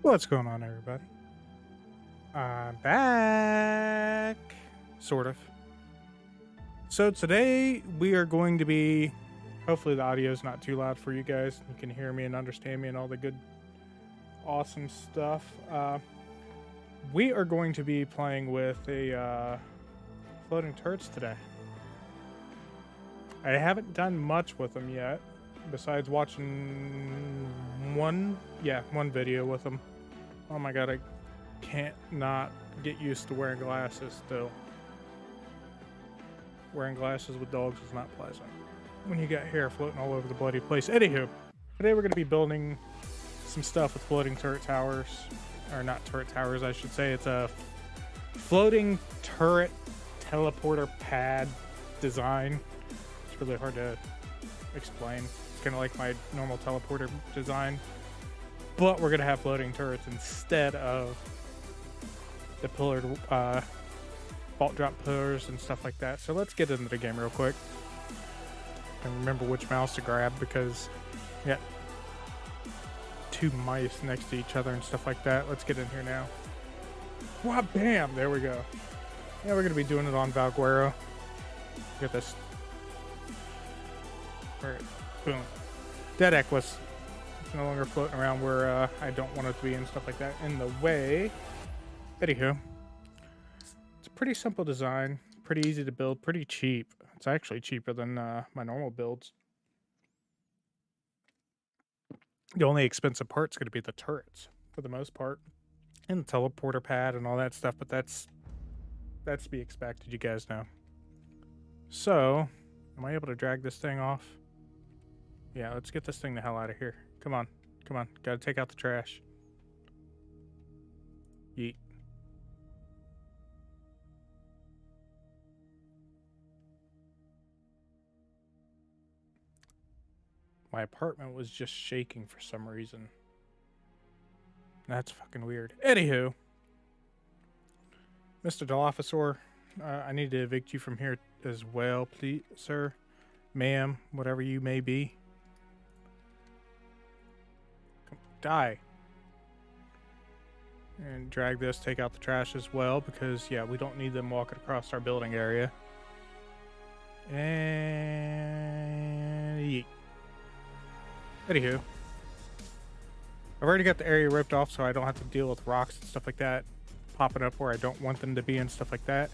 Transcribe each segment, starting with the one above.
What's going on, everybody? I'm back, sort of. So today we are going to be, hopefully the audio is not too loud for you guys. You can hear me and understand me and all the good, awesome stuff. We are going to be playing with a floating turrets today. I haven't done much with them yet, besides watching one video with them. Oh my god, I can't not get used to wearing glasses still. Wearing glasses with dogs is not pleasant when you got hair floating all over the bloody place. Anywho, today we're going to be building some stuff with floating turret towers. Or not turret towers, I should say. It's a floating turret teleporter pad design. It's really hard to explain. It's kind of like my normal teleporter design. But we're going to have floating turrets instead of the pillared vault drop pillars and stuff like that. So let's get into the game real quick. And remember which mouse to grab because we got two mice next to each other and stuff like that. Let's get in here now. Wow, bam! There we go. Yeah, we're going to be doing it on Valguero. Get this. Alright, boom. Dead Equus. It's no longer floating around where I don't want it to be and stuff like that in the way. Anywho, it's a pretty simple design, pretty easy to build, pretty cheap. It's actually cheaper than my normal builds. The only expensive part's going to be the turrets for the most part, and the teleporter pad and all that stuff. But that's to be expected, you guys know. So, am I able to drag this thing off? Yeah, let's get this thing the hell out of here. Come on. Come on. Gotta take out the trash. Yeet. My apartment was just shaking for some reason. That's fucking weird. Anywho. Mr. Dilophosaur, I need to evict you from here as well, please, sir. Ma'am, whatever you may be. Die. And drag this, take out the trash as well, because yeah, we don't need them walking across our building area. And yeet. Anywho, I've already got the area ripped off, so I don't have to deal with rocks and stuff like that popping up where I don't want them to be and stuff like that.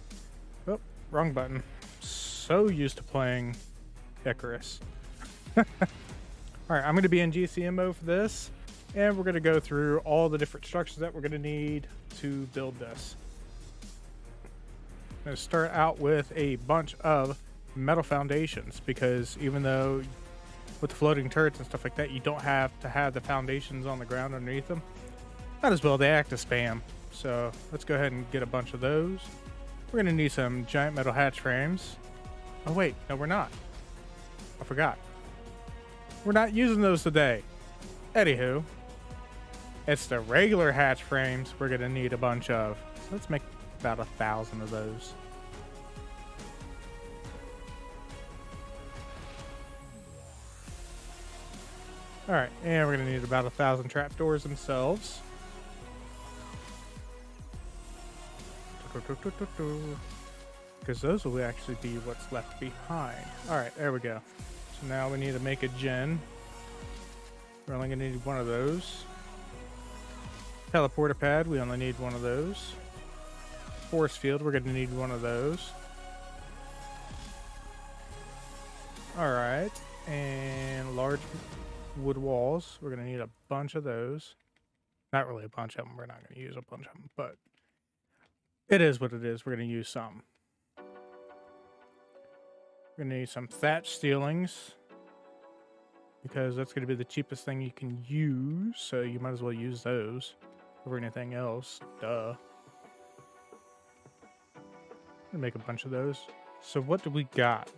Oh, wrong button. So used to playing Icarus. Alright, I'm going to be in GCM mode for this. And we're going to go through all the different structures that we're going to need to build this. I'm going to start out with a bunch of metal foundations, because even though with the floating turrets and stuff like that, you don't have to have the foundations on the ground underneath them. Might as well, they act as spam. So let's go ahead and get a bunch of those. We're going to need some giant metal hatch frames. Oh wait, no we're not. I forgot. We're not using those today. Anywho. It's the regular hatch frames we're going to need a bunch of. So let's make about 1,000 of those. Alright, and we're going to need about 1,000 trapdoors themselves. Because those will actually be what's left behind. Alright, there we go. So now we need to make a gen. We're only going to need one of those. Teleporter pad, we only need one of those. Force field, we're going to need one of those. Alright, and large wood walls, we're going to need a bunch of those. Not really a bunch of them, we're not going to use a bunch of them, but it is what it is, we're going to use some. We're going to need some thatch ceilings, because that's going to be the cheapest thing you can use, so you might as well use those over anything else. Duh. I'm gonna make a bunch of those. So what do we got?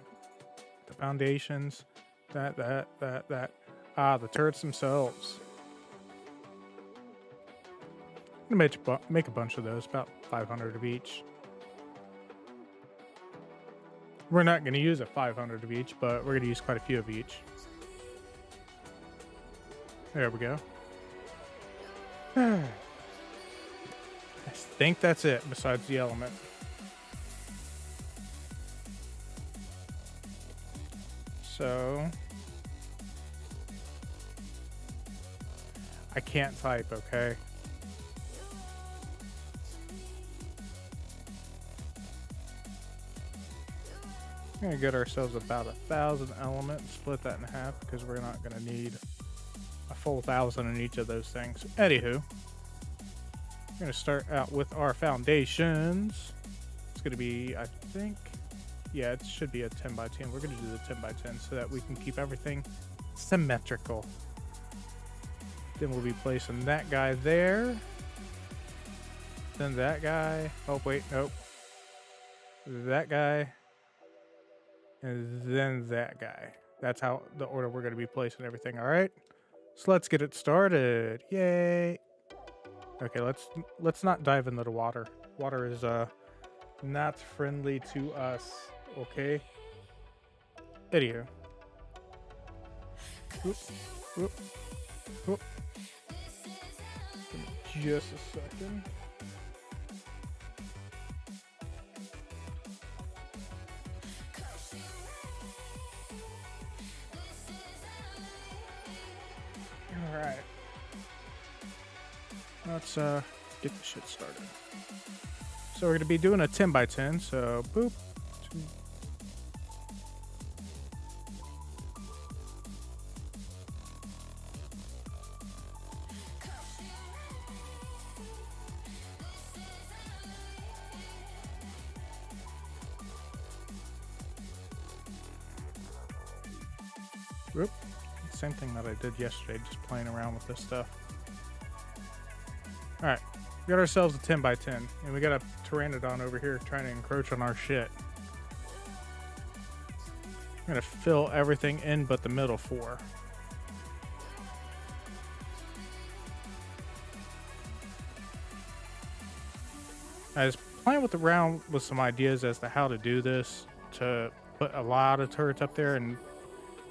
The foundations. That. Ah, the turrets themselves. I'm gonna make a bunch of those, about 500 of each. We're not gonna use a 500 of each, but we're gonna use quite a few of each. There we go. think that's it besides the element. So I can't type, okay? We're gonna get ourselves about 1,000 elements, split that in half because we're not gonna need a full 1,000 in each of those things. Anywho, we're gonna start out with our foundations. It's gonna be, I think, yeah, it should be a 10 by 10. We're gonna do the 10 by 10 so that we can keep everything symmetrical. Then we'll be placing that guy there. Then that guy. Oh, wait, nope. That guy. And then that guy. That's how the order we're going to be placing everything. All right. So let's get it started. Yay. Okay, let's not dive into the water. Water is not friendly to us. Okay. Anywho. Whoop, whoop, whoop. Just a second. All right. Let's get the shit started. So we're gonna be doing a 10 by 10. So boop. Two. Whoop. Same thing that I did yesterday, just playing around with this stuff. Alright, we got ourselves a 10 by 10, and we got a pteranodon over here trying to encroach on our shit. I'm gonna fill everything in but the middle 4. I was playing around with some ideas as to how to do this, to put a lot of turrets up there and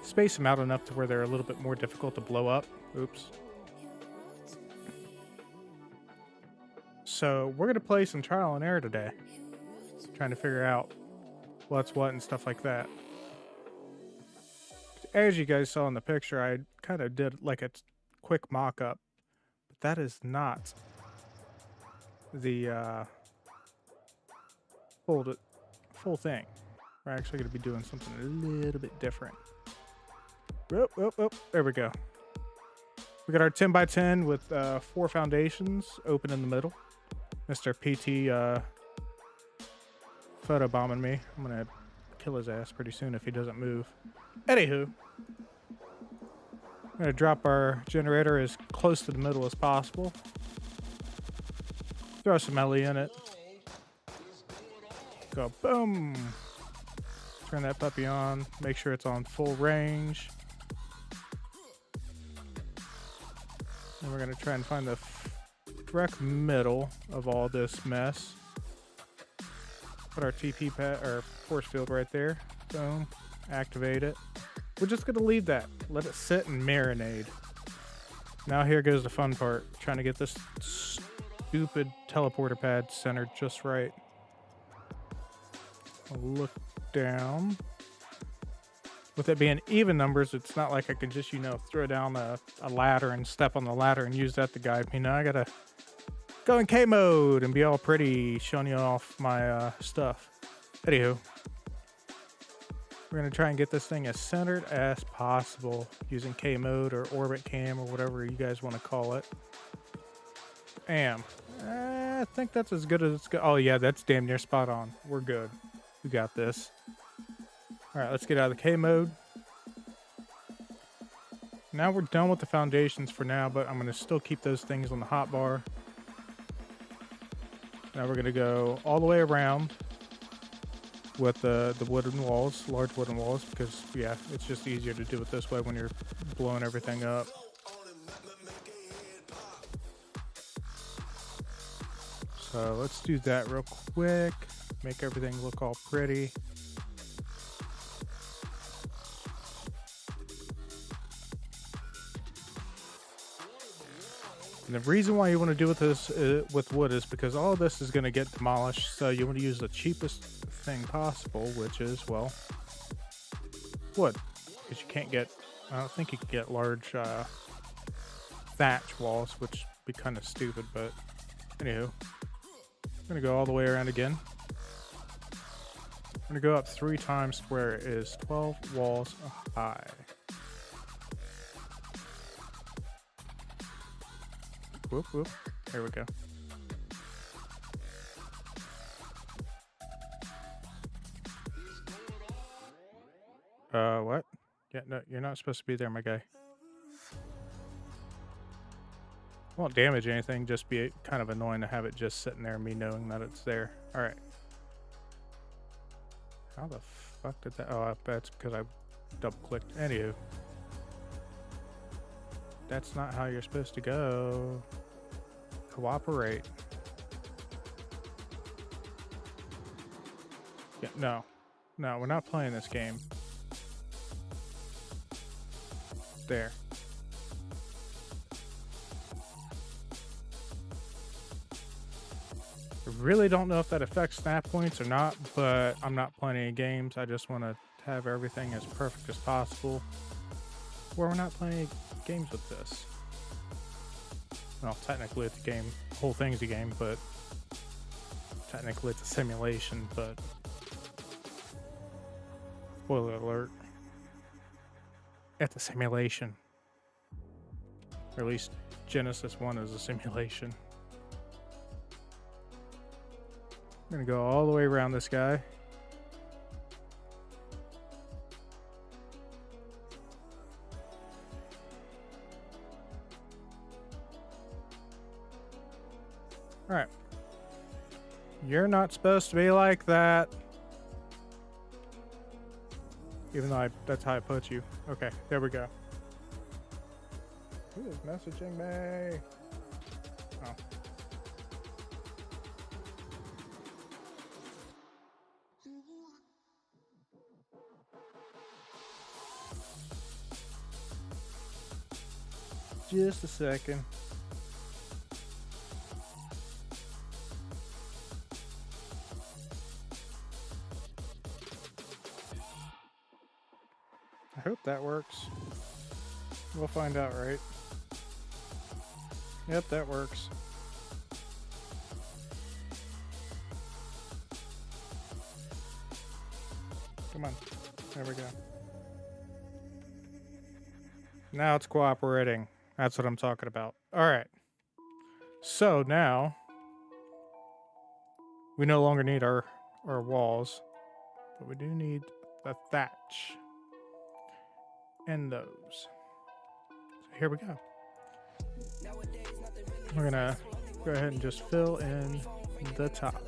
space them out enough to where they're a little bit more difficult to blow up. Oops. So we're going to play some trial and error today. Trying to figure out what's what and stuff like that. As you guys saw in the picture, I kind of did like a quick mock-up. But that is not the full thing. We're actually going to be doing something a little bit different. Oh, oh, oh, there we go. We got our 10 by 10 with 4 foundations open in the middle. Mr. PT photobombing me. I'm going to kill his ass pretty soon if he doesn't move. Anywho, I'm going to drop our generator as close to the middle as possible. Throw some LE in it. Go boom. Turn that puppy on. Make sure it's on full range. And we're going to try and find the correct middle of all this mess. Put our TP pad or force field right there. Boom. Activate it. We're just going to leave that. Let it sit and marinate. Now here goes the fun part. Trying to get this stupid teleporter pad centered just right. I'll look down. With it being even numbers, it's not like I can just, throw down a ladder and step on the ladder and use that to guide me. Now I gotta go in K mode and be all pretty, showing you off my stuff. Anywho, we're gonna try and get this thing as centered as possible using K mode or orbit cam or whatever you guys want to call it. I think that's as good as it's go. Oh yeah, that's damn near spot on. We're good. We got this. All right, let's get out of the K mode. Now we're done with the foundations for now, but I'm going to still keep those things on the hotbar. Now we're going to go all the way around with the wooden walls, large wooden walls, because, yeah, it's just easier to do it this way when you're blowing everything up. So let's do that real quick. Make everything look all pretty. And the reason why you want to do with this with wood is because all of this is going to get demolished. So you want to use the cheapest thing possible, which is, well, wood. Because you can't get, I don't think you can get large thatch walls, which would be kind of stupid, but anywho. I'm going to go all the way around again. I'm going to go up 3 times where it is 12 walls high. Whoop, whoop. There we go. What? Yeah, no, you're not supposed to be there, my guy. Won't damage anything, just be kind of annoying to have it just sitting there, me knowing that it's there. Alright. How the fuck did that? Oh, I bet it's because I double-clicked. Anywho. That's not how you're supposed to go. Cooperate. Yeah, no. No, we're not playing this game. There. I really don't know if that affects snap points or not, but I'm not playing any games. I just want to have everything as perfect as possible. Or we're not playing games with this. Well, technically it's a game. The whole thing's a game, but technically it's a simulation, but spoiler alert. It's a simulation. Or at least Genesis 1 is a simulation. I'm gonna go all the way around this guy. Alright. You're not supposed to be like that. Even though that's how I put you. Okay, there we go. Who is messaging me? Oh. Just a second. I hope that works. We'll find out, right? Yep, that works. Come on. There we go. Now it's cooperating. That's what I'm talking about. All right. So now we no longer need our walls, but we do need the thatch and those. So here we go. We're gonna go ahead and just fill in the top.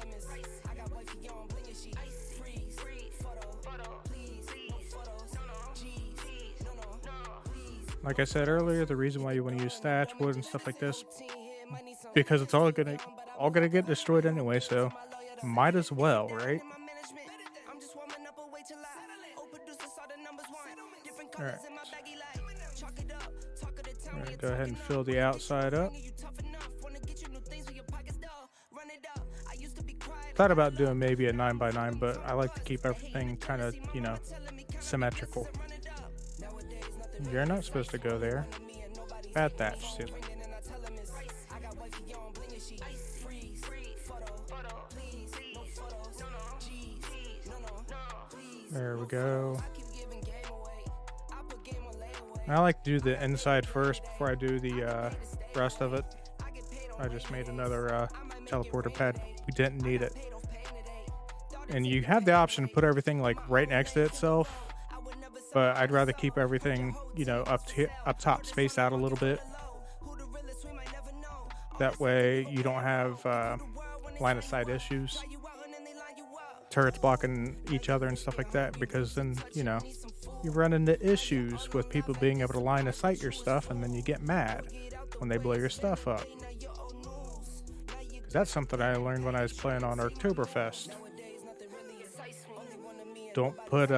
Like I said earlier, the reason why you want to use thatch, wood, and stuff like this, because it's all gonna get destroyed anyway, so might as well, right? Alright. I'm gonna go ahead and fill the outside up. Thought about doing maybe a 9x9, but I like to keep everything kind of, you know, symmetrical. You're not supposed to go there. Bad thatch ceiling. There we go. I like to do the inside first before I do the rest of it. I just made another teleporter pad. We didn't need it. And you have the option to put everything like right next to itself, but I'd rather keep everything, you know, up top, spaced out a little bit. That way you don't have line of sight issues, turrets blocking each other and stuff like that, because then, you know, you run into issues with people being able to line of sight your stuff, and then you get mad when they blow your stuff up. That's something I learned when I was playing on Oktoberfest. Don't put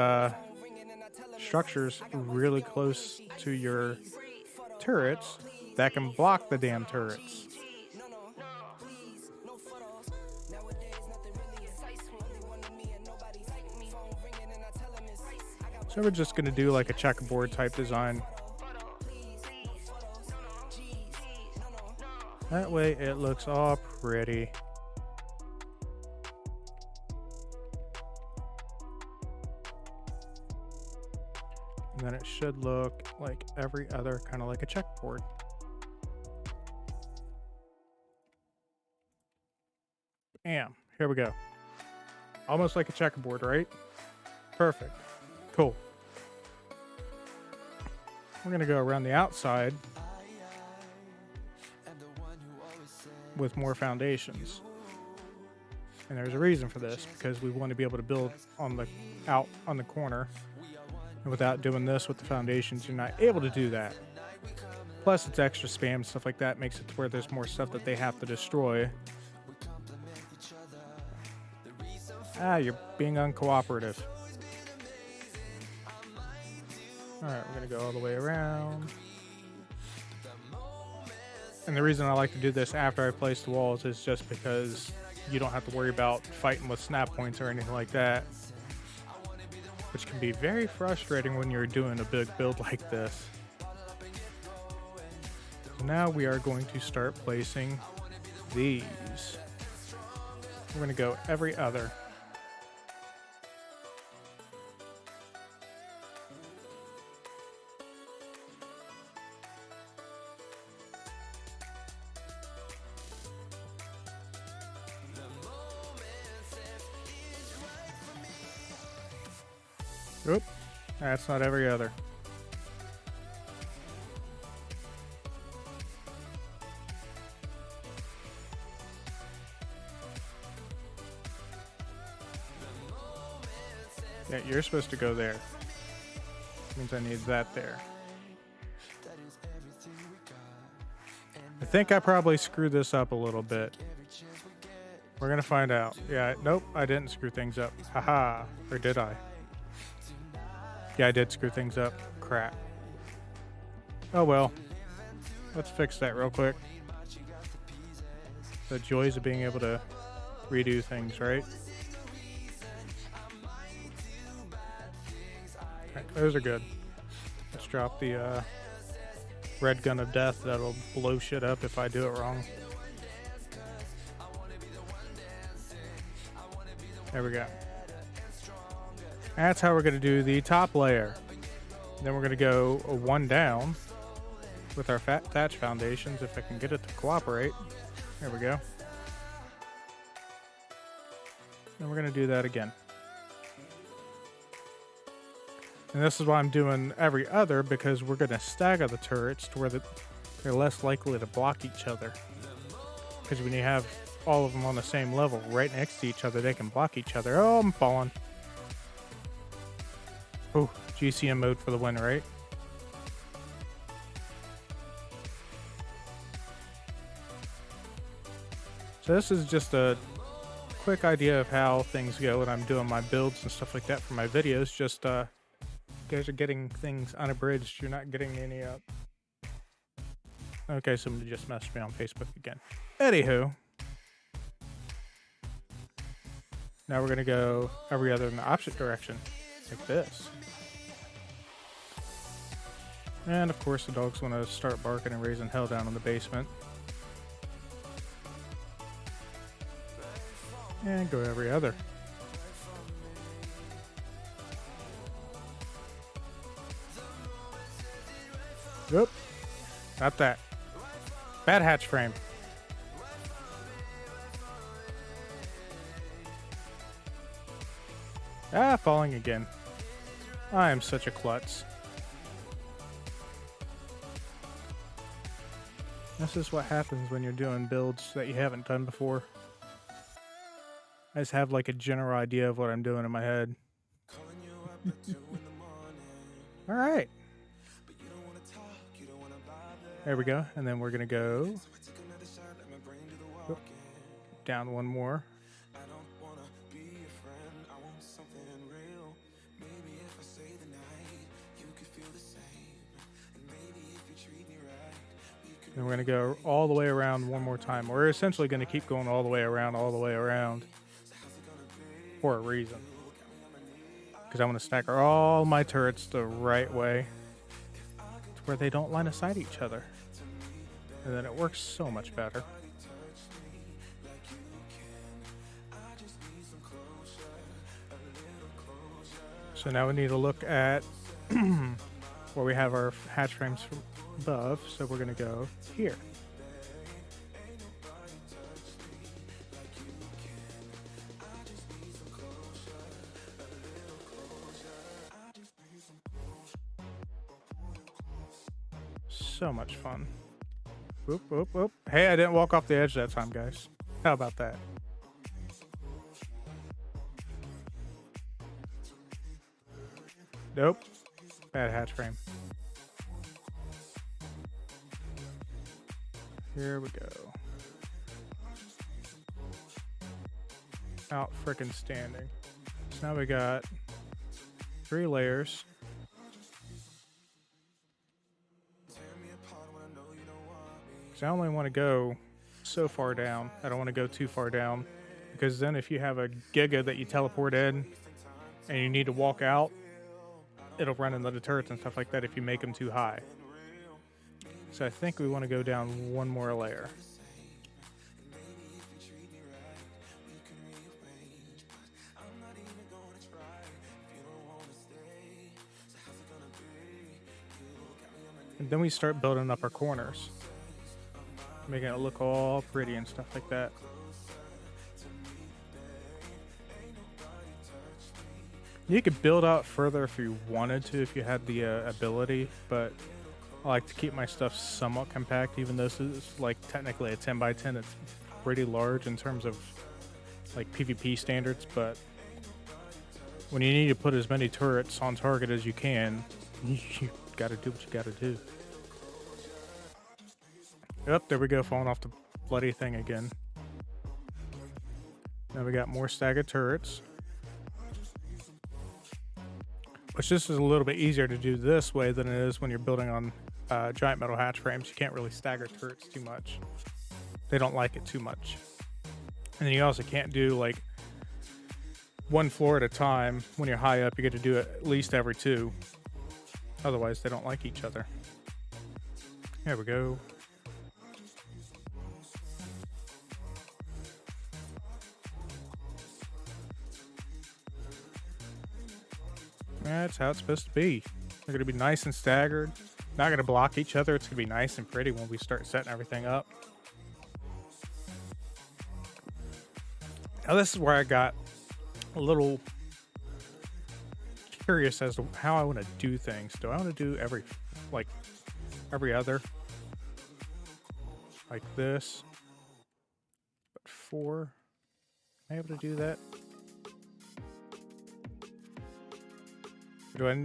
structures really close to your turrets that can block the damn turrets. So we're just going to do like a checkerboard type design. That way it looks all pretty. And then it should look like every other, kind of like a checkerboard. Bam, here we go. Almost like a checkerboard, right? Perfect. Cool. We're gonna go around the outside with more foundations. And there's a reason for this, because we want to be able to build on the out on the corner. And without doing this with the foundations, you're not able to do that. Plus it's extra spam, stuff like that makes it to where there's more stuff that they have to destroy. Ah, you're being uncooperative. Alright, we're going to go all the way around. And the reason I like to do this after I place the walls is just because you don't have to worry about fighting with snap points or anything like that. Which can be very frustrating when you're doing a big build like this. So now we are going to start placing these. We're going to go every other. Oop, that's not every other. Yeah, you're supposed to go there. Means I need that there. I think I probably screwed this up a little bit. We're gonna find out. Yeah, nope, I didn't screw things up. Haha, or did I? Yeah, I did screw things up. Crap. Oh well. Let's fix that real quick. The joys of being able to redo things, right? Alright, those are good. Let's drop the red gun of death. That'll blow shit up if I do it wrong. There we go. That's how we're going to do the top layer. Then we're going to go one down with our thatch foundations, if I can get it to cooperate. There we go. And we're going to do that again. And this is why I'm doing every other, because we're going to stagger the turrets to where they're less likely to block each other. Because when you have all of them on the same level right next to each other, they can block each other. Oh, I'm falling. Oh, GCM mode for the win, right? So this is just a quick idea of how things go when I'm doing my builds and stuff like that for my videos. Just you guys are getting things unabridged. You're not getting any up. Okay, somebody just messaged me on Facebook again. Anywho. Now we're going to go every other in the opposite direction. Like this. And of course the dogs want to start barking and raising hell down in the basement. And go every other. Oop. Not that. Bad hatch frame. Ah, falling again. I am such a klutz. This is what happens when you're doing builds that you haven't done before. I just have like a general idea of what I'm doing in my head. Alright. There we go. And then we're going to go down one more. And we're going to go all the way around one more time. We're essentially going to keep going all the way around for a reason. Because I want to stagger all my turrets the right way to where they don't line of sight each other. And then it works so much better. So now we need to look at where we have our hatch frames from above. So we're going to go here. So much fun. Whoop, whoop, whoop. Hey, I didn't walk off the edge that time, guys. How about that? Nope. Bad hatch frame. Here we go. Out frickin' standing. So now we got 3 layers. I only want to go so far down. I don't want to go too far down, because then if you have a Giga that you teleport in and you need to walk out, it'll run into the turrets and stuff like that if you make them too high. So I think we want to go down one more layer. And then we start building up our corners, making it look all pretty and stuff like that. You could build out further if you wanted to, if you had the ability, but I like to keep my stuff somewhat compact, even though this is like technically a 10 by 10. It's pretty large in terms of like PvP standards, but when you need to put as many turrets on target as you can, you gotta do what you gotta do. Yep, there we go, falling off the bloody thing again. Now we got more staggered turrets. Which this is a little bit easier to do this way than it is when you're building on giant metal hatch frames. You can't really stagger turrets too much. They don't like it too much. And then you also can't do like one floor at a time. When you're high up, you get to do it at least every 2. Otherwise, they don't like each other. There we go. That's how it's supposed to be. They're going to be nice and staggered. Not going to block each other. It's going to be nice and pretty when we start setting everything up. Now this is where I got a little curious as to how I want to do things. Do I want to do every other? Like this? But 4? Am I able to do that?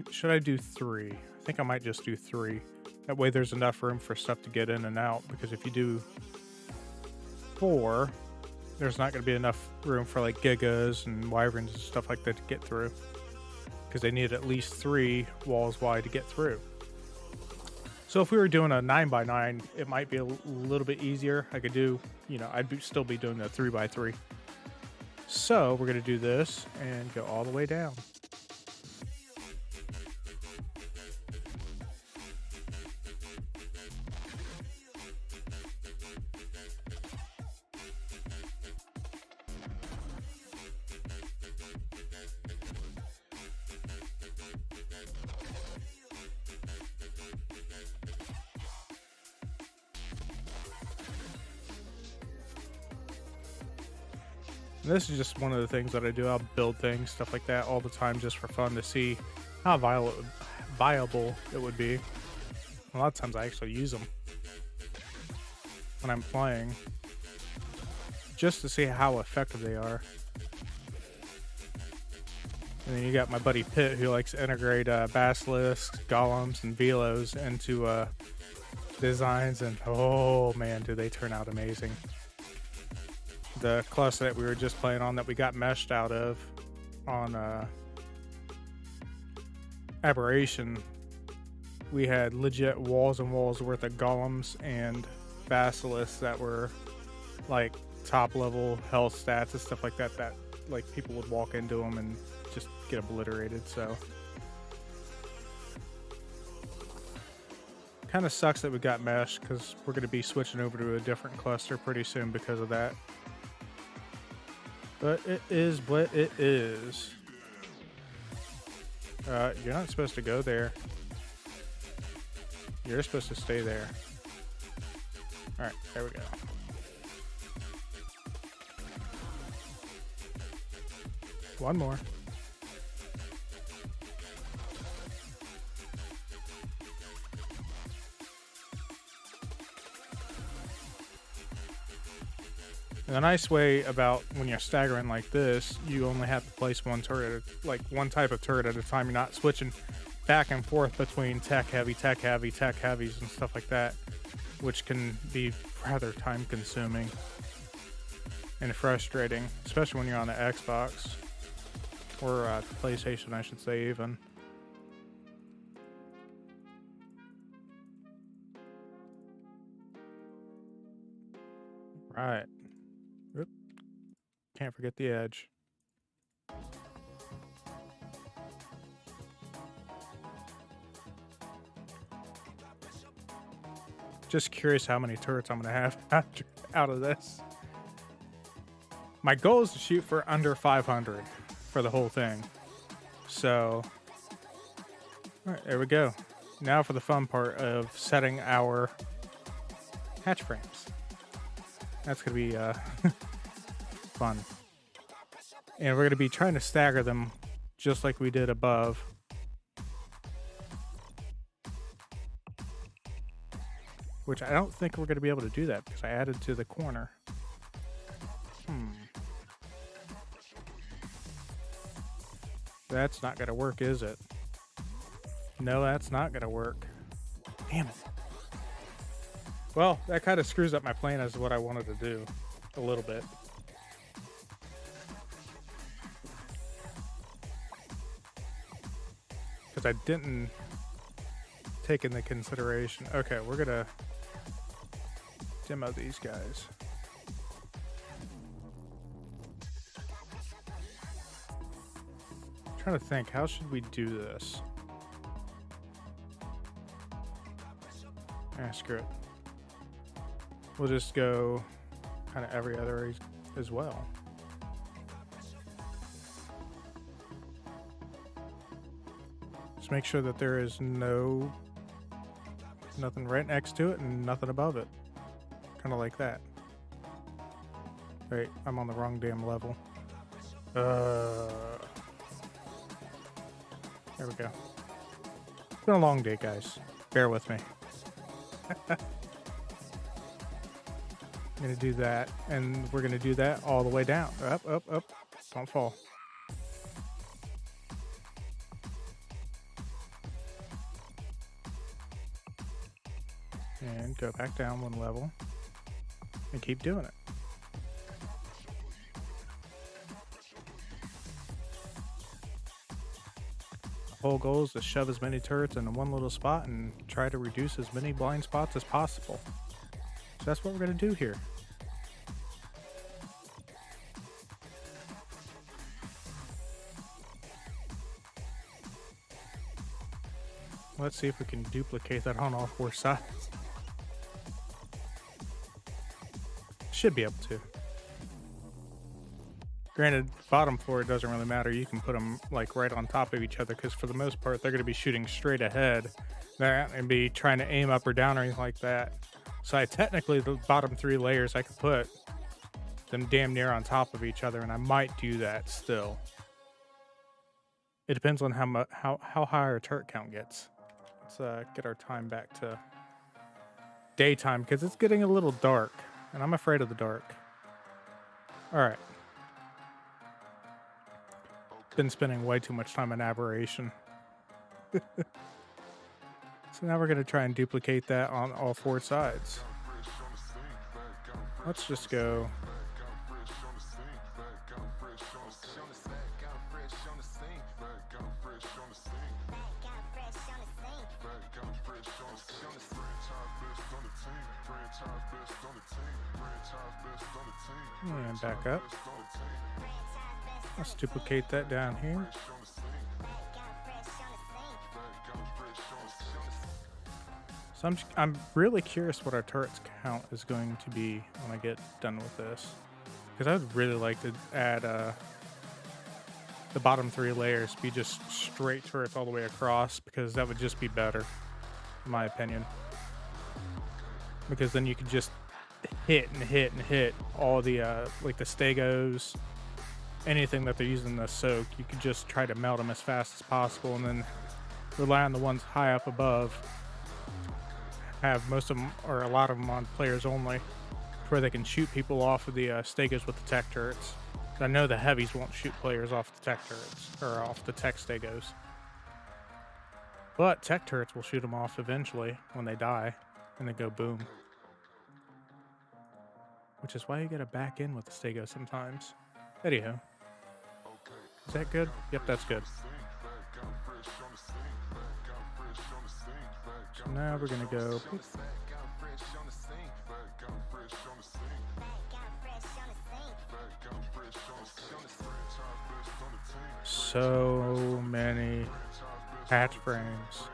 Should I do 3? I think I might just do 3. That way there's enough room for stuff to get in and out, because if you do 4, there's not going to be enough room for like Gigas and Wyverns and stuff like that to get through, because they need at least 3 walls wide to get through. So if we were doing a 9x9, it might be a little bit easier. I could do, I'd still be doing a 3x3. So we're going to do this and go all the way down. And this is just one of the things that I do. I'll build things, stuff like that, all the time just for fun to see how viable it would be. A lot of times I actually use them when I'm playing, just to see how effective they are. And then you got my buddy Pitt, who likes to integrate basilisks, golems, and velos into designs, and oh man, do they turn out amazing. The cluster that we were just playing on, that we got meshed out of on Aberration, we had legit walls and walls worth of golems and basilisks that were like top level health stats and stuff like that, that like people would walk into them and just get obliterated. So kind of sucks that we got mesh, because we're going to be switching over to a different cluster pretty soon because of that. But it is what it is. You're not supposed to go there. You're supposed to stay there. All right, there we go. One more. And the nice way about when you're staggering like this, you only have to place one turret, like one type of turret at a time. You're not switching back and forth between tech heavy, tech heavy, tech heavies and stuff like that, which can be rather time consuming and frustrating, especially when you're on the Xbox or PlayStation, I should say, even. Right. Oop. Can't forget the edge. Just curious how many turrets I'm going to have out of this. My goal is to shoot for under 500 for the whole thing. So, all right, there we go. Now for the fun part of setting our hatch frames. That's going to be fun. And we're going to be trying to stagger them just like we did above. Which I don't think we're going to be able to do that because I added to the corner. That's not going to work, is it? No, that's not going to work. Damn it. Well, that kind of screws up my plan as to what I wanted to do a little bit. Because I didn't take into consideration. Okay, we're going to demo these guys. I'm trying to think, how should we do this? Screw it. We'll just go kind of every other as well. Just make sure that there is nothing right next to it and nothing above it. Kind of like that. Wait, I'm on the wrong damn level. There we go. It's been a long day, guys. Bear with me. I'm gonna do that, and we're gonna do that all the way down. Up, up, up. Don't fall. And go back down one level and keep doing it. The whole goal is to shove as many turrets into one little spot and try to reduce as many blind spots as possible. So that's what we're going to do here. Let's see if we can duplicate that on all four sides. Should be able to. Granted, bottom floor, it doesn't really matter. You can put them like right on top of each other because for the most part, they're going to be shooting straight ahead. They're not going to be trying to aim up or down or anything like that. So technically, the bottom three layers, I could put them damn near on top of each other, and I might do that still. It depends on how high our turret count gets. Let's get our time back to daytime because it's getting a little dark, and I'm afraid of the dark. All right. Been spending way too much time on Aberration. So now we're going to try and duplicate that on all four sides. Let's just go. And back up. Let's duplicate that down here. So I'm really curious what our turrets count is going to be when I get done with this, because I would really like to add the bottom 3 layers be just straight turrets all the way across, because that would just be better, in my opinion. Because then you could just hit and hit and hit all the like the stegos, anything that they're using to soak. You could just try to melt them as fast as possible, and then rely on the ones high up above. Have most of them, or a lot of them, on players only, where they can shoot people off of the stegos with the tech turrets. I know the heavies won't shoot players off the tech turrets, or off the tech stegos. But tech turrets will shoot them off eventually when they die, and they go boom. Which is why you gotta back in with the stego sometimes. Anyhow. Is that good? Yep, that's good. So now we're gonna go. So many hatch frames.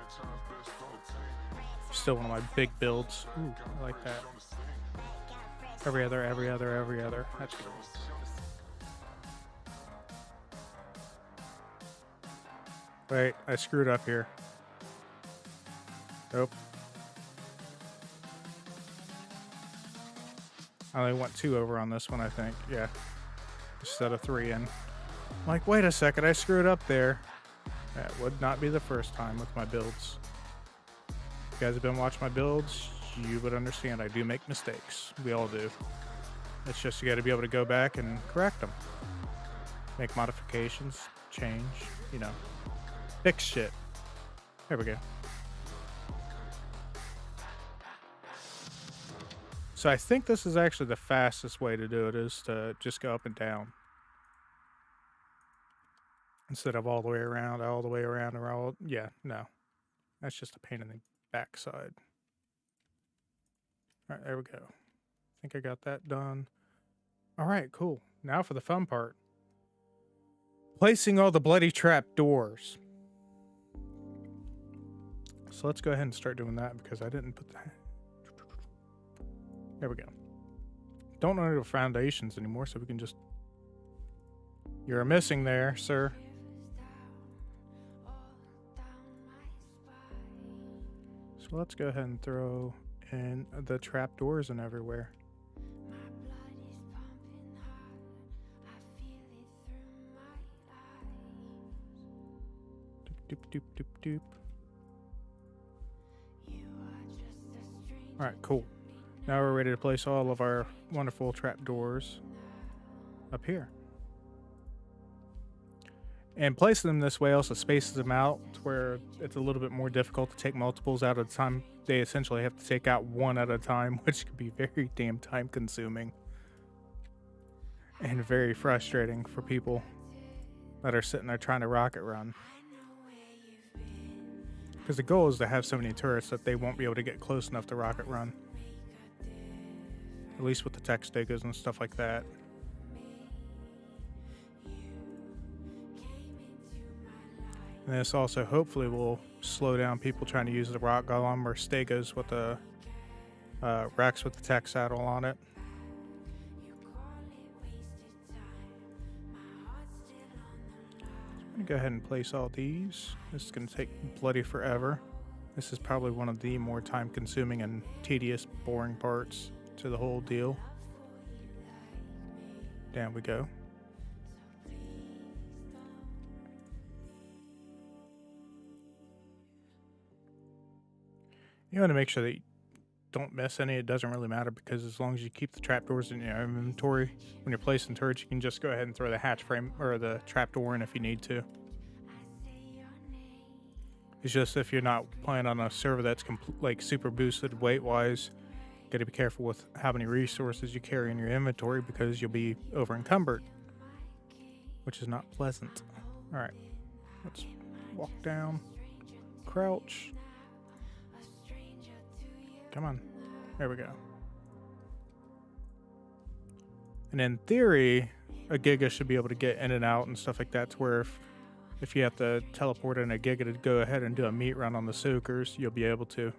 Still one of my big builds. Ooh, I like that. Every other. That's good. Wait, I screwed up here. Nope. I only want 2 over on this one, I think. Yeah. Instead of 3 in. I'm like, wait a second, I screwed up there. That would not be the first time with my builds. If you guys have been watching my builds, you would understand I do make mistakes. We all do. It's just you got to be able to go back and correct them. Make modifications, change, you know. Fix shit. There we go. So I think this is actually the fastest way to do it, is to just go up and down. Instead of all the way around, or all... Yeah, no. That's just a pain in the backside. Alright, there we go. I think I got that done. Alright, cool. Now for the fun part. Placing all the bloody trapdoors. So let's go ahead and start doing that, because I didn't put that. There we go. Don't know the foundations anymore, so we can just... You're missing there, sir. So let's go ahead and throw in the trapdoors and everywhere. Doop, doop, doop, doop. Alright, cool. Now we're ready to place all of our wonderful trapdoors up here. And placing them this way also spaces them out to where it's a little bit more difficult to take multiples out at a time. They essentially have to take out one at a time, which can be very damn time consuming. And very frustrating for people that are sitting there trying to rocket run. Because the goal is to have so many turrets that they won't be able to get close enough to rocket run. At least with the tech stegos and stuff like that. And this also hopefully will slow down people trying to use the rock golem or stegos with the Rex with the tech saddle on it. I'm gonna go ahead and place all these. This is gonna take bloody forever. This is probably one of the more time consuming and tedious, boring parts to the whole deal. Down we go. You want to make sure that you don't miss any. It doesn't really matter, because as long as you keep the trapdoors in your inventory, when you're placing turrets, you can just go ahead and throw the hatch frame or the trapdoor in if you need to. It's just if you're not playing on a server that's like super boosted weight-wise, got to be careful with how many resources you carry in your inventory, because you'll be over encumbered, which is not pleasant. All right, let's walk down, crouch. Come on. There we go. And in theory, a Giga should be able to get in and out and stuff like that, to where if you have to teleport in a Giga to go ahead and do a meat run on the soakers, you'll be able to.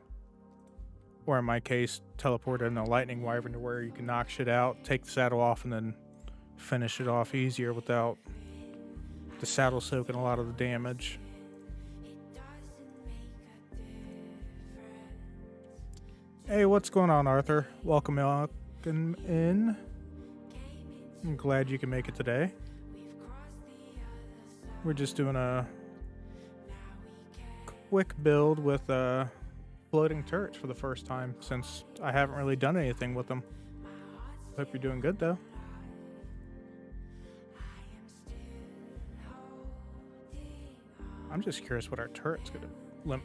Or in my case, teleport in a lightning wyvern to where you can knock shit out, take the saddle off, and then finish it off easier without the saddle soaking a lot of the damage. Hey, what's going on, Arthur? Welcome in. I'm glad you can make it today. We're just doing a quick build with floating turrets for the first time, since I haven't really done anything with them. Hope you're doing good though. I'm just curious what our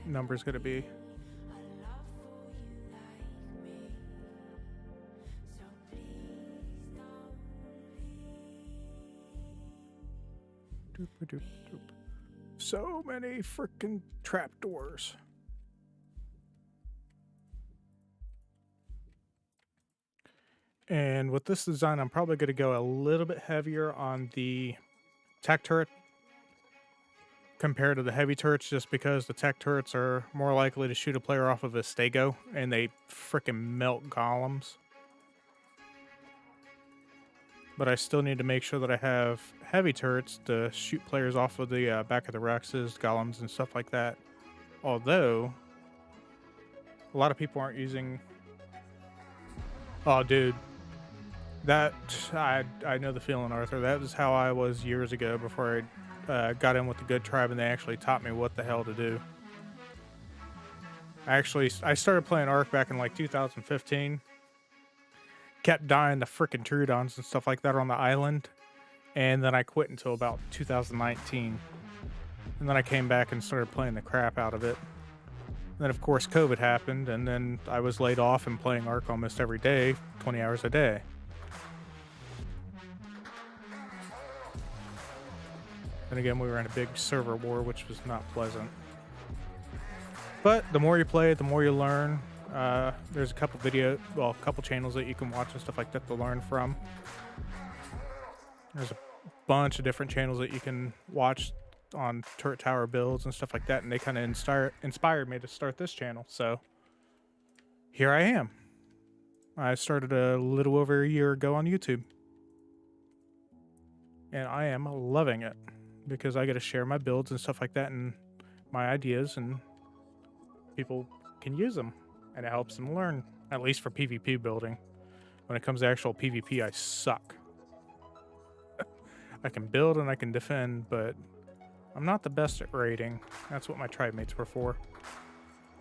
number's gonna be. So many freaking trapdoors. And with this design, I'm probably going to go a little bit heavier on the tech turret compared to the heavy turrets, just because the tech turrets are more likely to shoot a player off of a stego, and they freaking melt golems. But I still need to make sure that I have heavy turrets to shoot players off of the back of the Rexes, golems, and stuff like that. Although, a lot of people aren't using... Oh, dude. That... I know the feeling, Arthur. That was how I was years ago before I got in with the good tribe and they actually taught me what the hell to do. I started playing Ark back in like 2015. Kept dying to frickin' Trudons and stuff like that on the island, and then I quit until about 2019, and then I came back and started playing the crap out of it. And then of course COVID happened, and then I was laid off and playing Ark almost every day, 20 hours a day. And again, we were in a big server war, which was not pleasant. But the more you play, the more you learn. There's a couple channels that you can watch and stuff like that to learn from. There's a bunch of different channels that you can watch on turret tower builds and stuff like that, and they kind of inspired me to start this channel. So here I am. I started a little over a year ago on YouTube, and I am loving it because I get to share my builds and stuff like that and my ideas, and people can use them. And it helps them learn, at least for PvP building. When it comes to actual PvP, I suck. I can build and I can defend, but I'm not the best at raiding. That's what my tribe mates were for.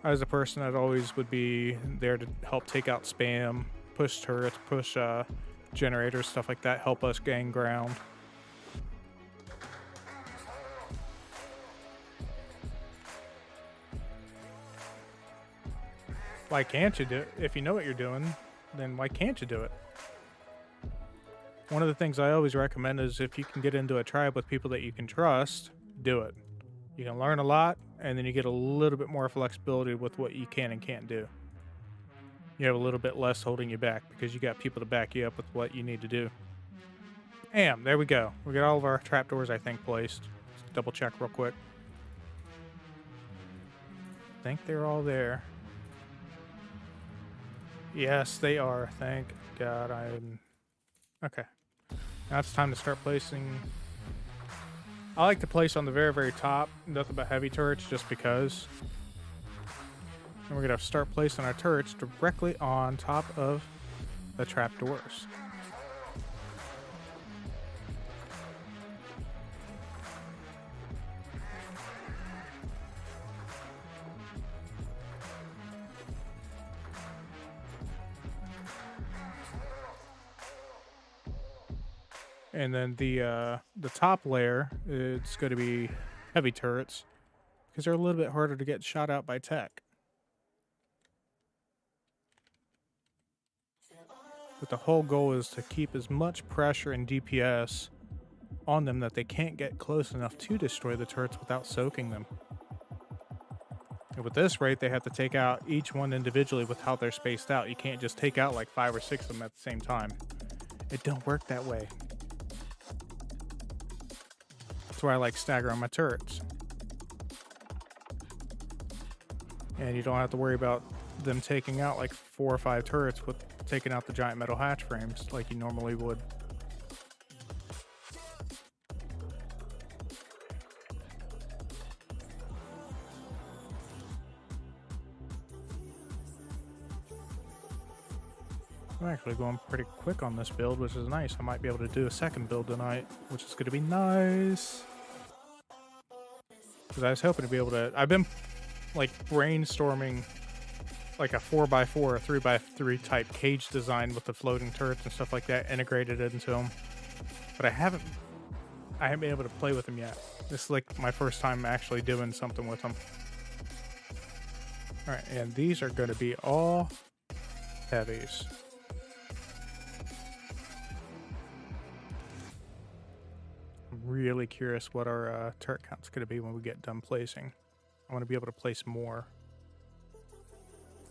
I was a person that always would be there to help take out spam, push turrets, push generators, stuff like that, help us gain ground. Why can't you do it? If you know what you're doing, then why can't you do it? One of the things I always recommend is if you can get into a tribe with people that you can trust, do it. You can learn a lot, and then you get a little bit more flexibility with what you can and can't do. You have a little bit less holding you back because you got people to back you up with what you need to do. Bam, there we go. We got all of our trapdoors, I think, placed. Let's double check real quick. I think they're all there. Yes, they are. Thank God. Okay. Now it's time to start placing. I like to place on the very, very top. Nothing but heavy turrets just because. And we're going to start placing our turrets directly on top of the trapdoors. And then the top layer, it's going to be heavy turrets because they're a little bit harder to get shot out by tech. But the whole goal is to keep as much pressure and DPS on them that they can't get close enough to destroy the turrets without soaking them. And with this rate, they have to take out each one individually with how they're spaced out. You can't just take out like 5 or 6 of them at the same time. It don't work that way. That's why I like staggering my turrets. And you don't have to worry about them taking out like 4 or 5 turrets with taking out the giant metal hatch frames like you normally would. I'm actually going pretty quick on this build, which is nice. I might be able to do a second build tonight, which is going to be nice. Because I was hoping to be able to... I've been, like, brainstorming, like, a 4x4 or 3x3 type cage design with the floating turrets and stuff like that integrated into them. But I haven't been able to play with them yet. This is, like, my first time actually doing something with them. Alright, and these are going to be all heavies. Really curious what our turret count's going to be when we get done placing. I want to be able to place more.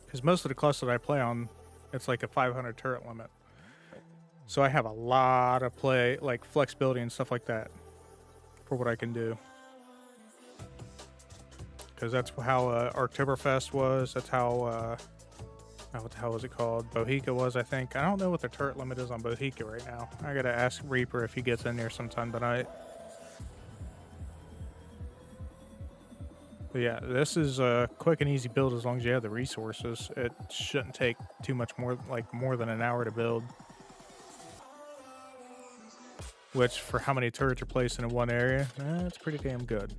Because most of the cluster that I play on, it's like a 500 turret limit. So I have a lot of play, like flexibility and stuff like that for what I can do. Because that's how Oktoberfest was. That's how, what the hell was it called? Bohica was, I think. I don't know what the turret limit is on Bohica right now. I gotta ask Reaper if he gets in there sometime tonight. But yeah, this is a quick and easy build as long as you have the resources. It shouldn't take too much more, like more than an hour to build. Which, for how many turrets are placed in one area, it's pretty damn good.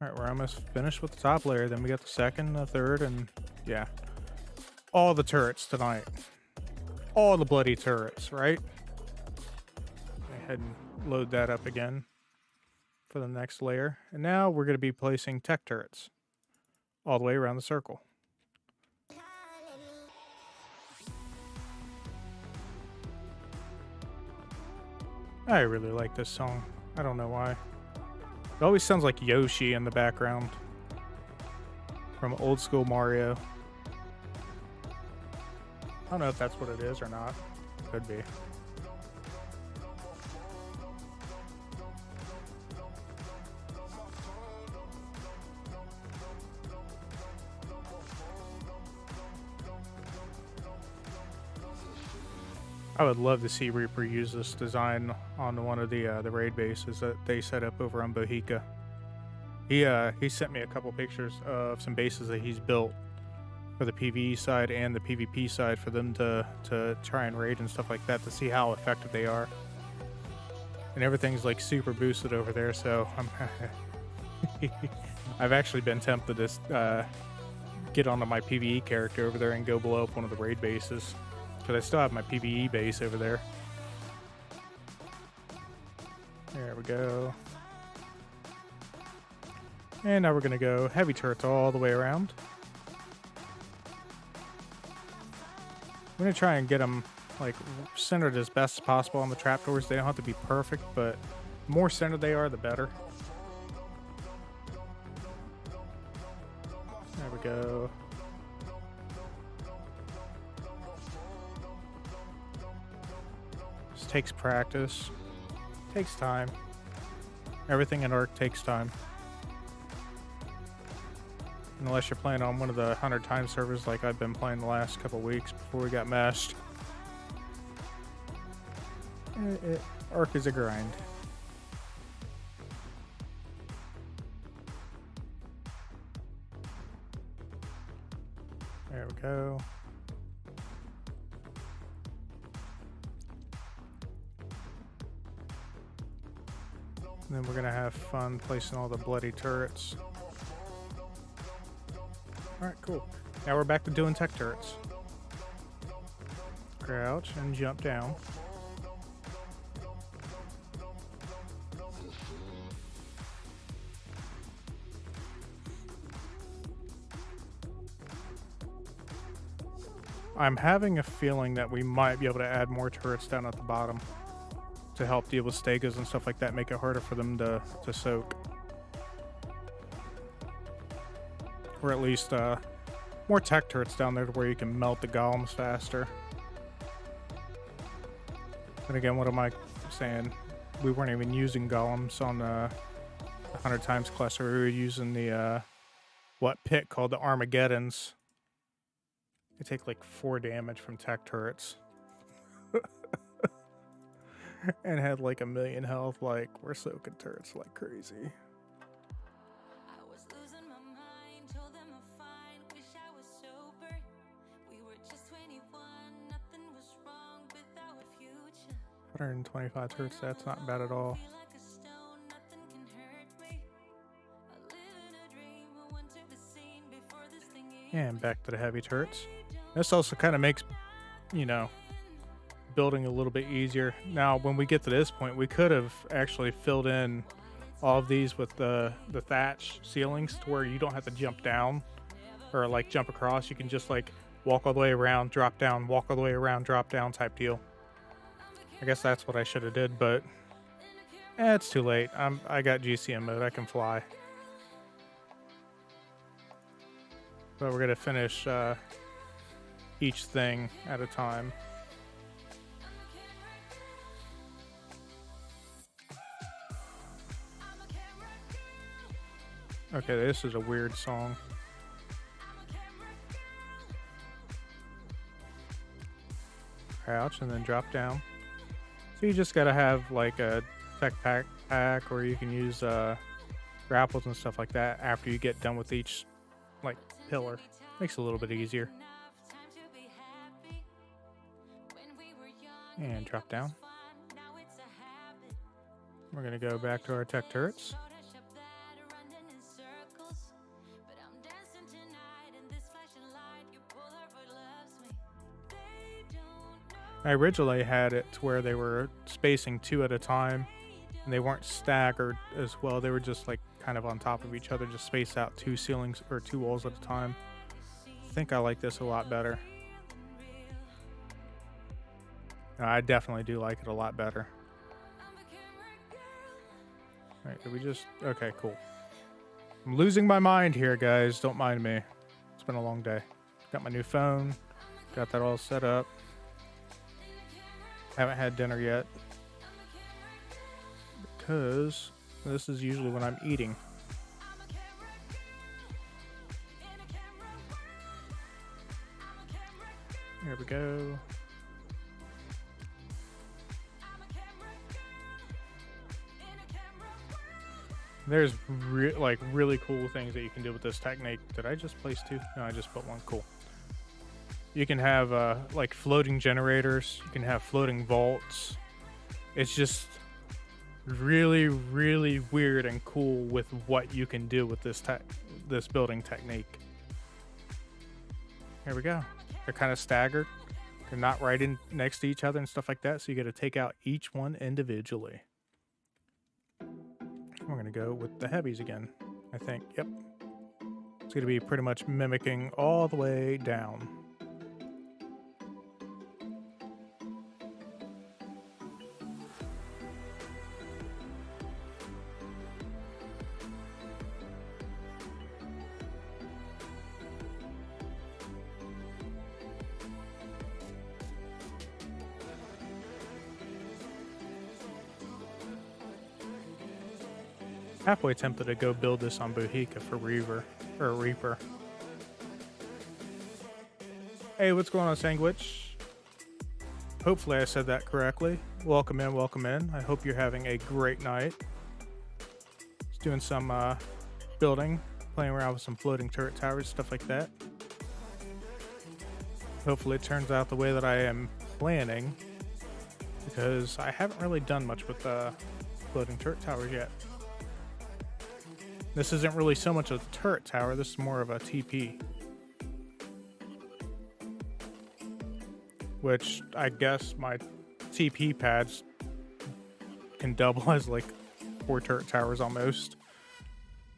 Alright, we're almost finished with the top layer. Then we got the second, the third, and yeah. All the turrets tonight. All the bloody turrets, right? Go ahead and load that up again for the next layer. And now we're going to be placing tech turrets all the way around the circle. I really like this song. I don't know why. It always sounds like Yoshi in the background from old school Mario. I don't know if that's what it is or not. Could be. I would love to see Reaper use this design on one of the raid bases that they set up over on Bohica. He sent me a couple pictures of some bases that he's built for the PvE side and the PvP side for them to try and raid and stuff like that to see how effective they are. And everything's like super boosted over there, so I've actually been tempted to get onto my PvE character over there and go blow up one of the raid bases. Because I still have my PvE base over there. There we go. And now we're going to go heavy turrets all the way around. I'm going to try and get them like centered as best as possible on the trapdoors. They don't have to be perfect, but the more centered they are, the better. There we go. Takes practice, takes time. Everything in Ark takes time. Unless you're playing on one of the 100 time servers like I've been playing the last couple weeks before we got meshed. Ark is a grind. There we go. And then we're going to have fun placing all the bloody turrets. Alright, cool. Now we're back to doing tech turrets. Crouch and jump down. I'm having a feeling that we might be able to add more turrets down at the bottom to help deal with stagas and stuff like that, make it harder for them to soak. or at least more tech turrets down there to where you can melt the golems faster. And again, what am I saying? We weren't even using golems on the 100 times cluster. We were using the what pit called the Armageddons. They take like 4 damage from tech turrets. And had like 1 million health. Like, we're soaking turrets like crazy. $125 turrets, that's not bad at all. And back to the heavy turrets. This also kind of makes, you know, building a little bit easier. Now, when we get to this point, we could have actually filled in all of these with the thatch ceilings to where you don't have to jump down or like jump across. You can just like walk all the way around, drop down, walk all the way around, drop down type deal. I guess that's what I should have did, but it's too late. I got GCM mode. I can fly. But we're gonna finish each thing at a time. Okay, this is a weird song. Crouch and then drop down. So you just gotta have like a tech pack, or you can use grapples and stuff like that after you get done with each like pillar. Makes it a little bit easier. And drop down. We're gonna go back to our tech turrets. I originally had it to where they were spacing 2 at a time, and they weren't staggered as well. They were just like kind of on top of each other, just space out 2 ceilings or 2 walls at a time. I think I like this a lot better. No, I definitely do like it a lot better. Alright, did we just... Okay, cool. I'm losing my mind here, guys. Don't mind me. It's been a long day. Got my new phone. Got that all set up. Haven't had dinner yet. Because this is usually when I'm eating. Here we go. There's like really cool things that you can do with this technique. Did I just place 2? No, I just put 1. Cool. You can have like floating generators. You can have floating vaults. It's just really, really weird and cool with what you can do with this building technique. Here we go. They're kind of staggered. They're not right in next to each other and stuff like that. So you got to take out each one individually. We're going to go with the heavies again, I think. Yep. It's going to be pretty much mimicking all the way down. Halfway tempted to go build this on Bohica for Reaper. Hey, what's going on, Sandwich? Hopefully I said that correctly. Welcome in, welcome in. I hope you're having a great night. Just doing some building, playing around with some floating turret towers, stuff like that. Hopefully it turns out the way that I am planning, because I haven't really done much with floating turret towers yet. This isn't really so much a turret tower, this is more of a TP. Which, I guess my TP pads can double as like 4 turret towers almost.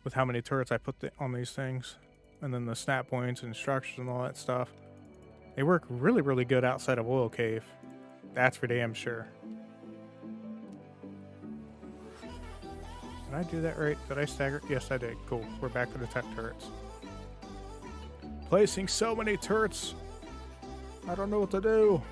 With how many turrets I put on these things. And then the snap points and structures and all that stuff. They work really, really good outside of Oil Cave. That's for damn sure. Did I do that right? Did I stagger? Yes, I did. Cool. We're back to the tech turrets. placing so many turrets. I don't know what to do.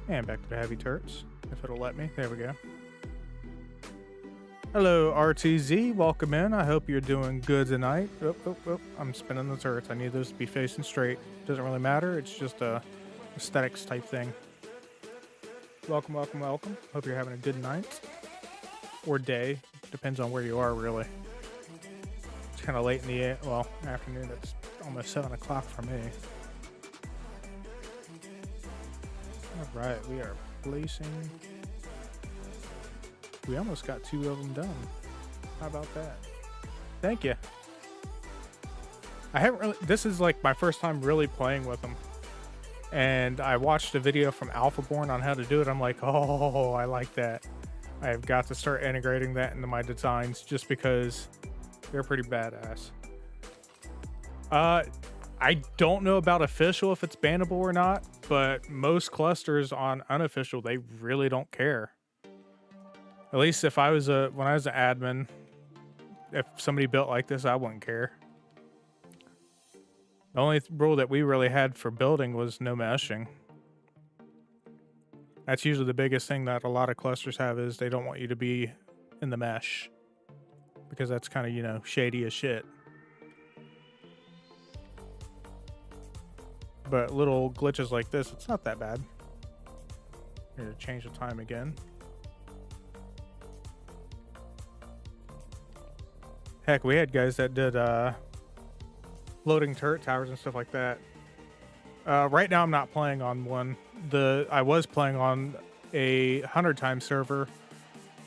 And back to the heavy turrets, if it'll let me. There we go. Hello, RTZ. Welcome in. I hope you're doing good tonight. Oh, I'm spinning the turrets. I need those to be facing straight. Doesn't really matter. It's just a aesthetics type thing. Welcome, welcome, welcome. Hope you're having a good night. Or day. Depends on where you are, really. It's kind of late in the afternoon. It's almost 7 o'clock for me. All right, we are placing. We almost got 2 of them done. How about that? Thank you. I haven't really. This is like my first time really playing with them, and I watched a video from AlphaBorn on how to do it. I'm like, oh, I like that. I've got to start integrating that into my designs just because they're pretty badass. I don't know about official if it's bannable or not, but most clusters on unofficial, they really don't care. At least if I was when I was an admin, if somebody built like this, I wouldn't care. The only rule that we really had for building was no meshing. That's usually the biggest thing that a lot of clusters have, is they don't want you to be in the mesh, because that's kind of, you know, shady as shit. But little glitches like this, it's not that bad. Here, change the time again. Heck, we had guys that did floating turret towers and stuff like that. Right now I'm not playing on one. I was playing on a 100-time server,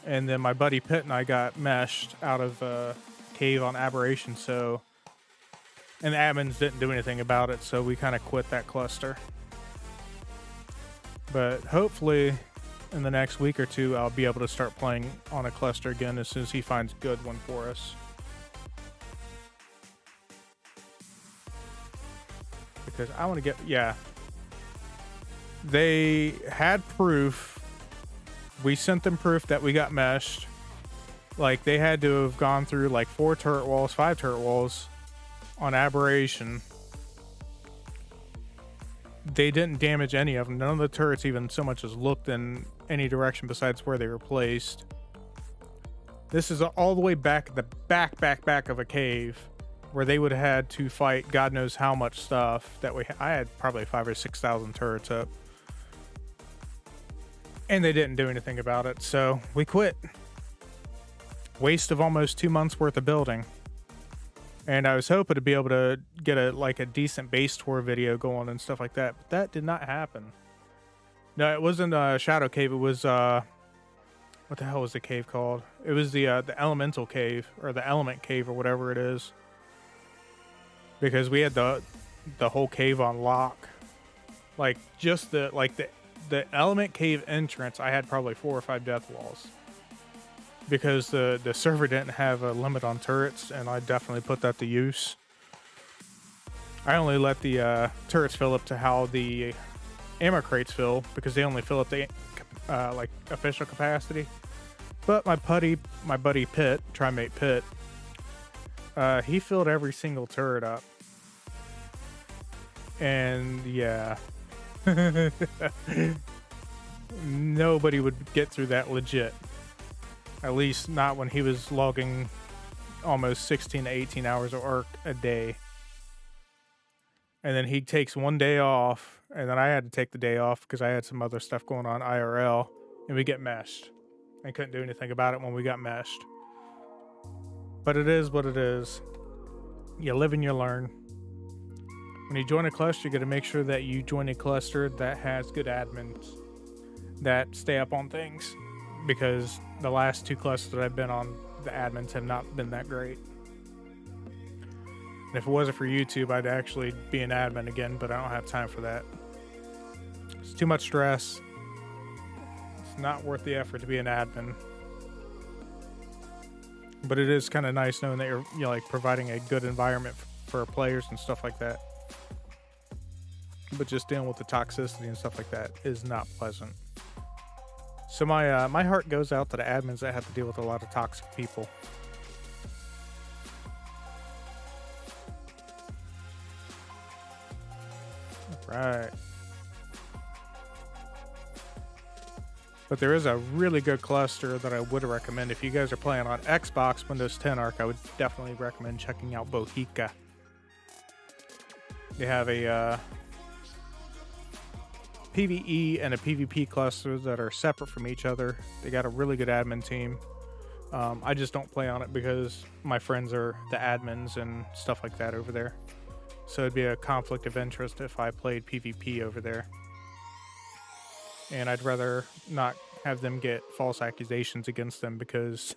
and then my buddy Pitt and I got meshed out of a cave on Aberration, so, and the admins didn't do anything about it, so we kind of quit that cluster. But hopefully in the next week or two I'll be able to start playing on a cluster again as soon as he finds a good one for us. Because I want to get, yeah. They had proof. We sent them proof that we got meshed. Like, they had to have gone through like 4 turret walls, 5 turret walls on Aberration. They didn't damage any of them. None of the turrets even so much as looked in any direction besides where they were placed. This is all the way back at the back of a cave, where they would have had to fight God knows how much stuff that I had probably 5,000 or 6,000 turrets up. And they didn't do anything about it, so we quit. Waste of almost 2 months worth of building. And I was hoping to be able to get a decent base tour video going and stuff like that, but that did not happen. No, it wasn't a Shadow Cave, it was what the hell was the cave called? It was the Elemental Cave, or the Element Cave, or whatever it is. Because we had the whole cave on lock. Like, just the Element Cave entrance, I had probably 4 or 5 death walls. Because the server didn't have a limit on turrets, and I definitely put that to use. I only let the turrets fill up to how the ammo crates fill, because they only fill up the like official capacity. But my buddy Pitt, Trimate Pitt, he filled every single turret up. And yeah. Nobody would get through that legit. At least not when he was logging almost 16 to 18 hours of work a day. And then he takes 1 day off, and then I had to take the day off because I had some other stuff going on IRL, and we get meshed. I couldn't do anything about it when we got meshed. But it is what it is. You live and you learn. When you join a cluster, you got to make sure that you join a cluster that has good admins that stay up on things, because the last 2 clusters that I've been on, the admins have not been that great. And if it wasn't for YouTube, I'd actually be an admin again, but I don't have time for that. It's too much stress. It's not worth the effort to be an admin. But it is kind of nice knowing that you're like providing a good environment for players and stuff like that. But just dealing with the toxicity and stuff like that is not pleasant. So my heart goes out to the admins that have to deal with a lot of toxic people. Right. But there is a really good cluster that I would recommend. If you guys are playing on Xbox Windows 10 Arc, I would definitely recommend checking out Bohica. They have a PvE and a PvP cluster that are separate from each other. They got a really good admin team. I just don't play on it because my friends are the admins and stuff like that over there. So it'd be a conflict of interest if I played PvP over there. And I'd rather not have them get false accusations against them because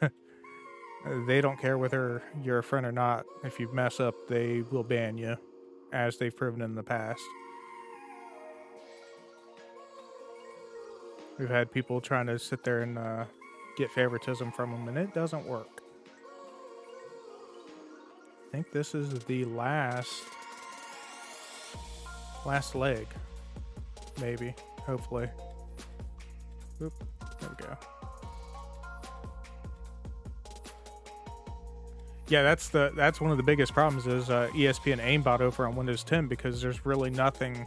they don't care whether you're a friend or not. If you mess up, they will ban you, as they've proven in the past. We've had people trying to sit there and get favoritism from them, and it doesn't work. I think this is the last leg, maybe, hopefully. Oop, there we go. Yeah, that's one of the biggest problems is ESP and aimbot over on Windows 10 because there's really nothing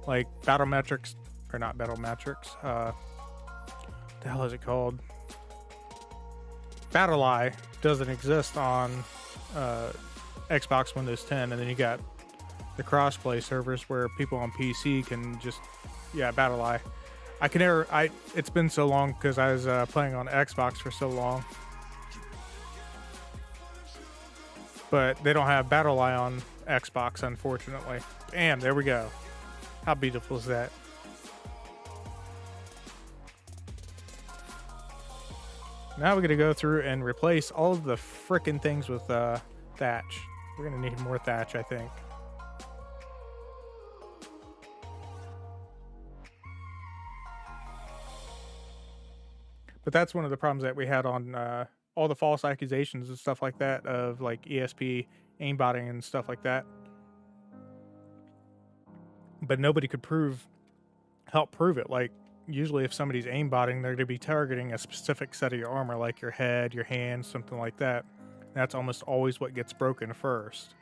like battlemetrics, or not battlemetrics. What the hell is it called? BattleEye doesn't exist on Xbox Windows 10, and then you got the crossplay servers where people on PC can just, yeah, BattleEye. It's been so long because I was playing on Xbox for so long. But they don't have BattleEye on Xbox, unfortunately. Damn, there we go. How beautiful is that? Now we're going to go through and replace all of the frickin' things with thatch. We're going to need more thatch, I think. But that's one of the problems that we had on all the false accusations and stuff like that of like ESP aimbotting and stuff like that. But nobody could help prove it. Like usually if somebody's aimbotting, they're going to be targeting a specific set of your armor, like your head, your hands, something like that. That's almost always what gets broken first.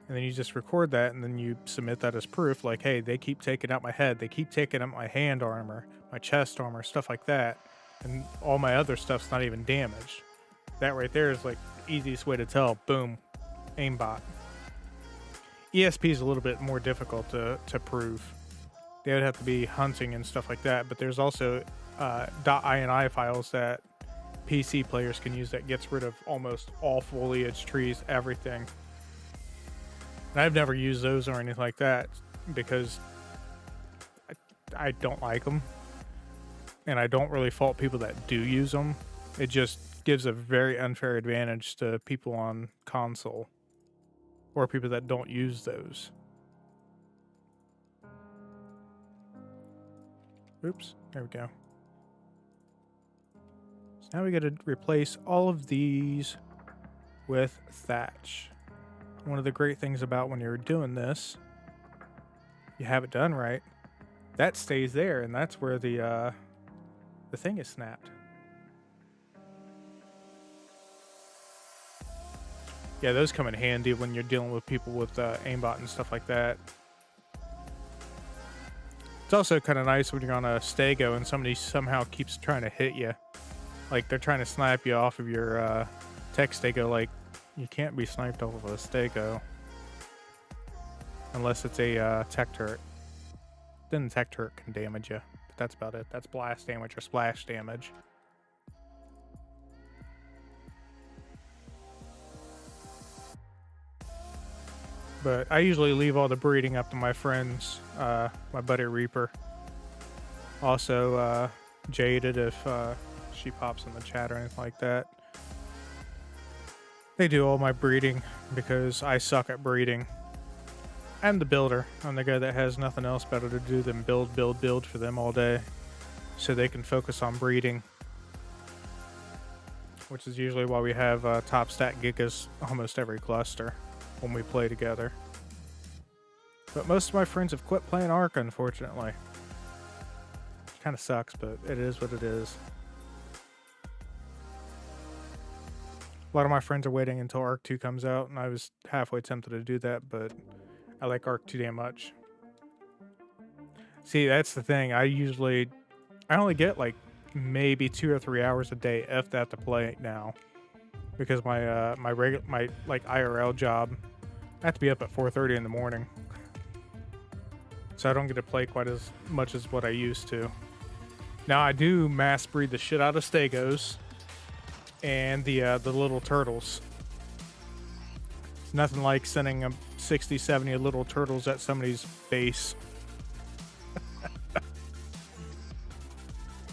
And then you just record that and then you submit that as proof. Like, hey, they keep taking out my head. They keep taking out my hand armor, my chest armor, stuff like that. And all my other stuff's not even damaged. That right there is like the easiest way to tell. Boom, aimbot. ESP is a little bit more difficult to prove. They would have to be hunting and stuff like that. But there's also .ini files that PC players can use that gets rid of almost all foliage, trees, everything. And I've never used those or anything like that because I don't like them. And I don't really fault people that do use them. It just gives a very unfair advantage to people on console or people that don't use those. Oops, there we go. So now we got to replace all of these with thatch. One of the great things about when you're doing this, you have it done right, that stays there, and that's where the thing is snapped. Yeah, those come in handy when you're dealing with people with aimbot and stuff like that. It's also kind of nice when you're on a stego and somebody somehow keeps trying to hit you. Like they're trying to snipe you off of your tech stego. Like you can't be sniped off of a stego unless it's a tech turret. Then the tech turret can damage you. But that's about it. That's blast damage or splash damage. But I usually leave all the breeding up to my friends, my buddy Reaper. Also, Jaded if she pops in the chat or anything like that. They do all my breeding because I suck at breeding. I'm the builder. I'm the guy that has nothing else better to do than build for them all day. So they can focus on breeding. Which is usually why we have top stat gigas almost every cluster when we play together. But most of my friends have quit playing Ark, unfortunately. Kind of sucks, but it is what it is. A lot of my friends are waiting until Arc 2 comes out, and I was halfway tempted to do that, but I like Arc 2 damn much. See, that's the thing. I only get like maybe 2 or 3 hours a day, if that, to play now, because my my like IRL job, I have to be up at 4:30 in the morning, so I don't get to play quite as much as what I used to. Now I do mass breed the shit out of Stegos and the little turtles. It's nothing like sending 60, 70 little turtles at somebody's base.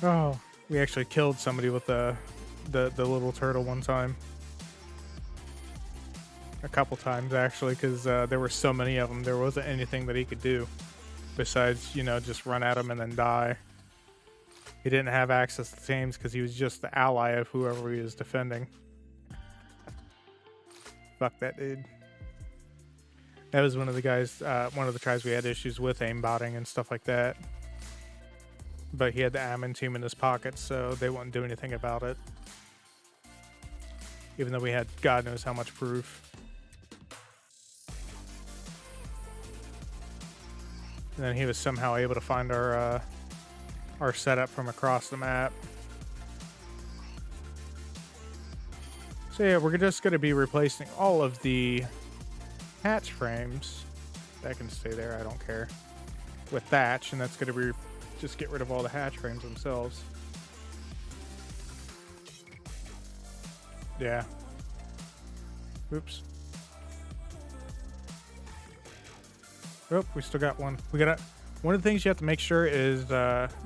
Oh, we actually killed somebody with the little turtle one time. A couple times, actually, because there were so many of them. There wasn't anything that he could do besides, you know, just run at them and then die. He didn't have access to teams because he was just the ally of whoever he was defending. Fuck that dude. That was one of the guys, one of the tries we had issues with aimbotting and stuff like that. But he had the admin team in his pocket, so they wouldn't do anything about it. Even though we had God knows how much proof. And then he was somehow able to find our setup from across the map. So yeah, we're just going to be replacing all of the hatch frames. That can stay there, I don't care. With thatch, and that's going to be just get rid of all the hatch frames themselves. Yeah. Oops. Oh, we still got one. One of the things you have to make sure is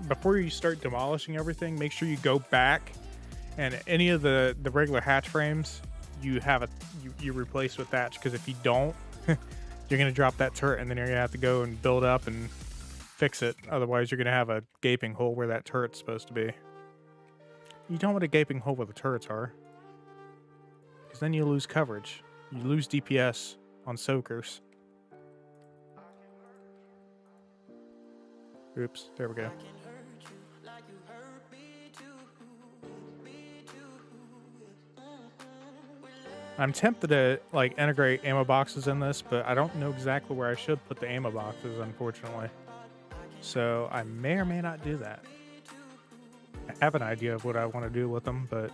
before you start demolishing everything, make sure you go back and any of the regular hatch frames you replace with thatch, because if you don't, you're gonna drop that turret and then you're gonna have to go and build up and fix it. Otherwise, you're gonna have a gaping hole where that turret's supposed to be. You don't want a gaping hole where the turrets are, because then you lose coverage. You lose DPS on soakers. Oops, there we go. I'm tempted to like integrate ammo boxes in this, but I don't know exactly where I should put the ammo boxes, unfortunately. So I may or may not do that. I have an idea of what I want to do with them, but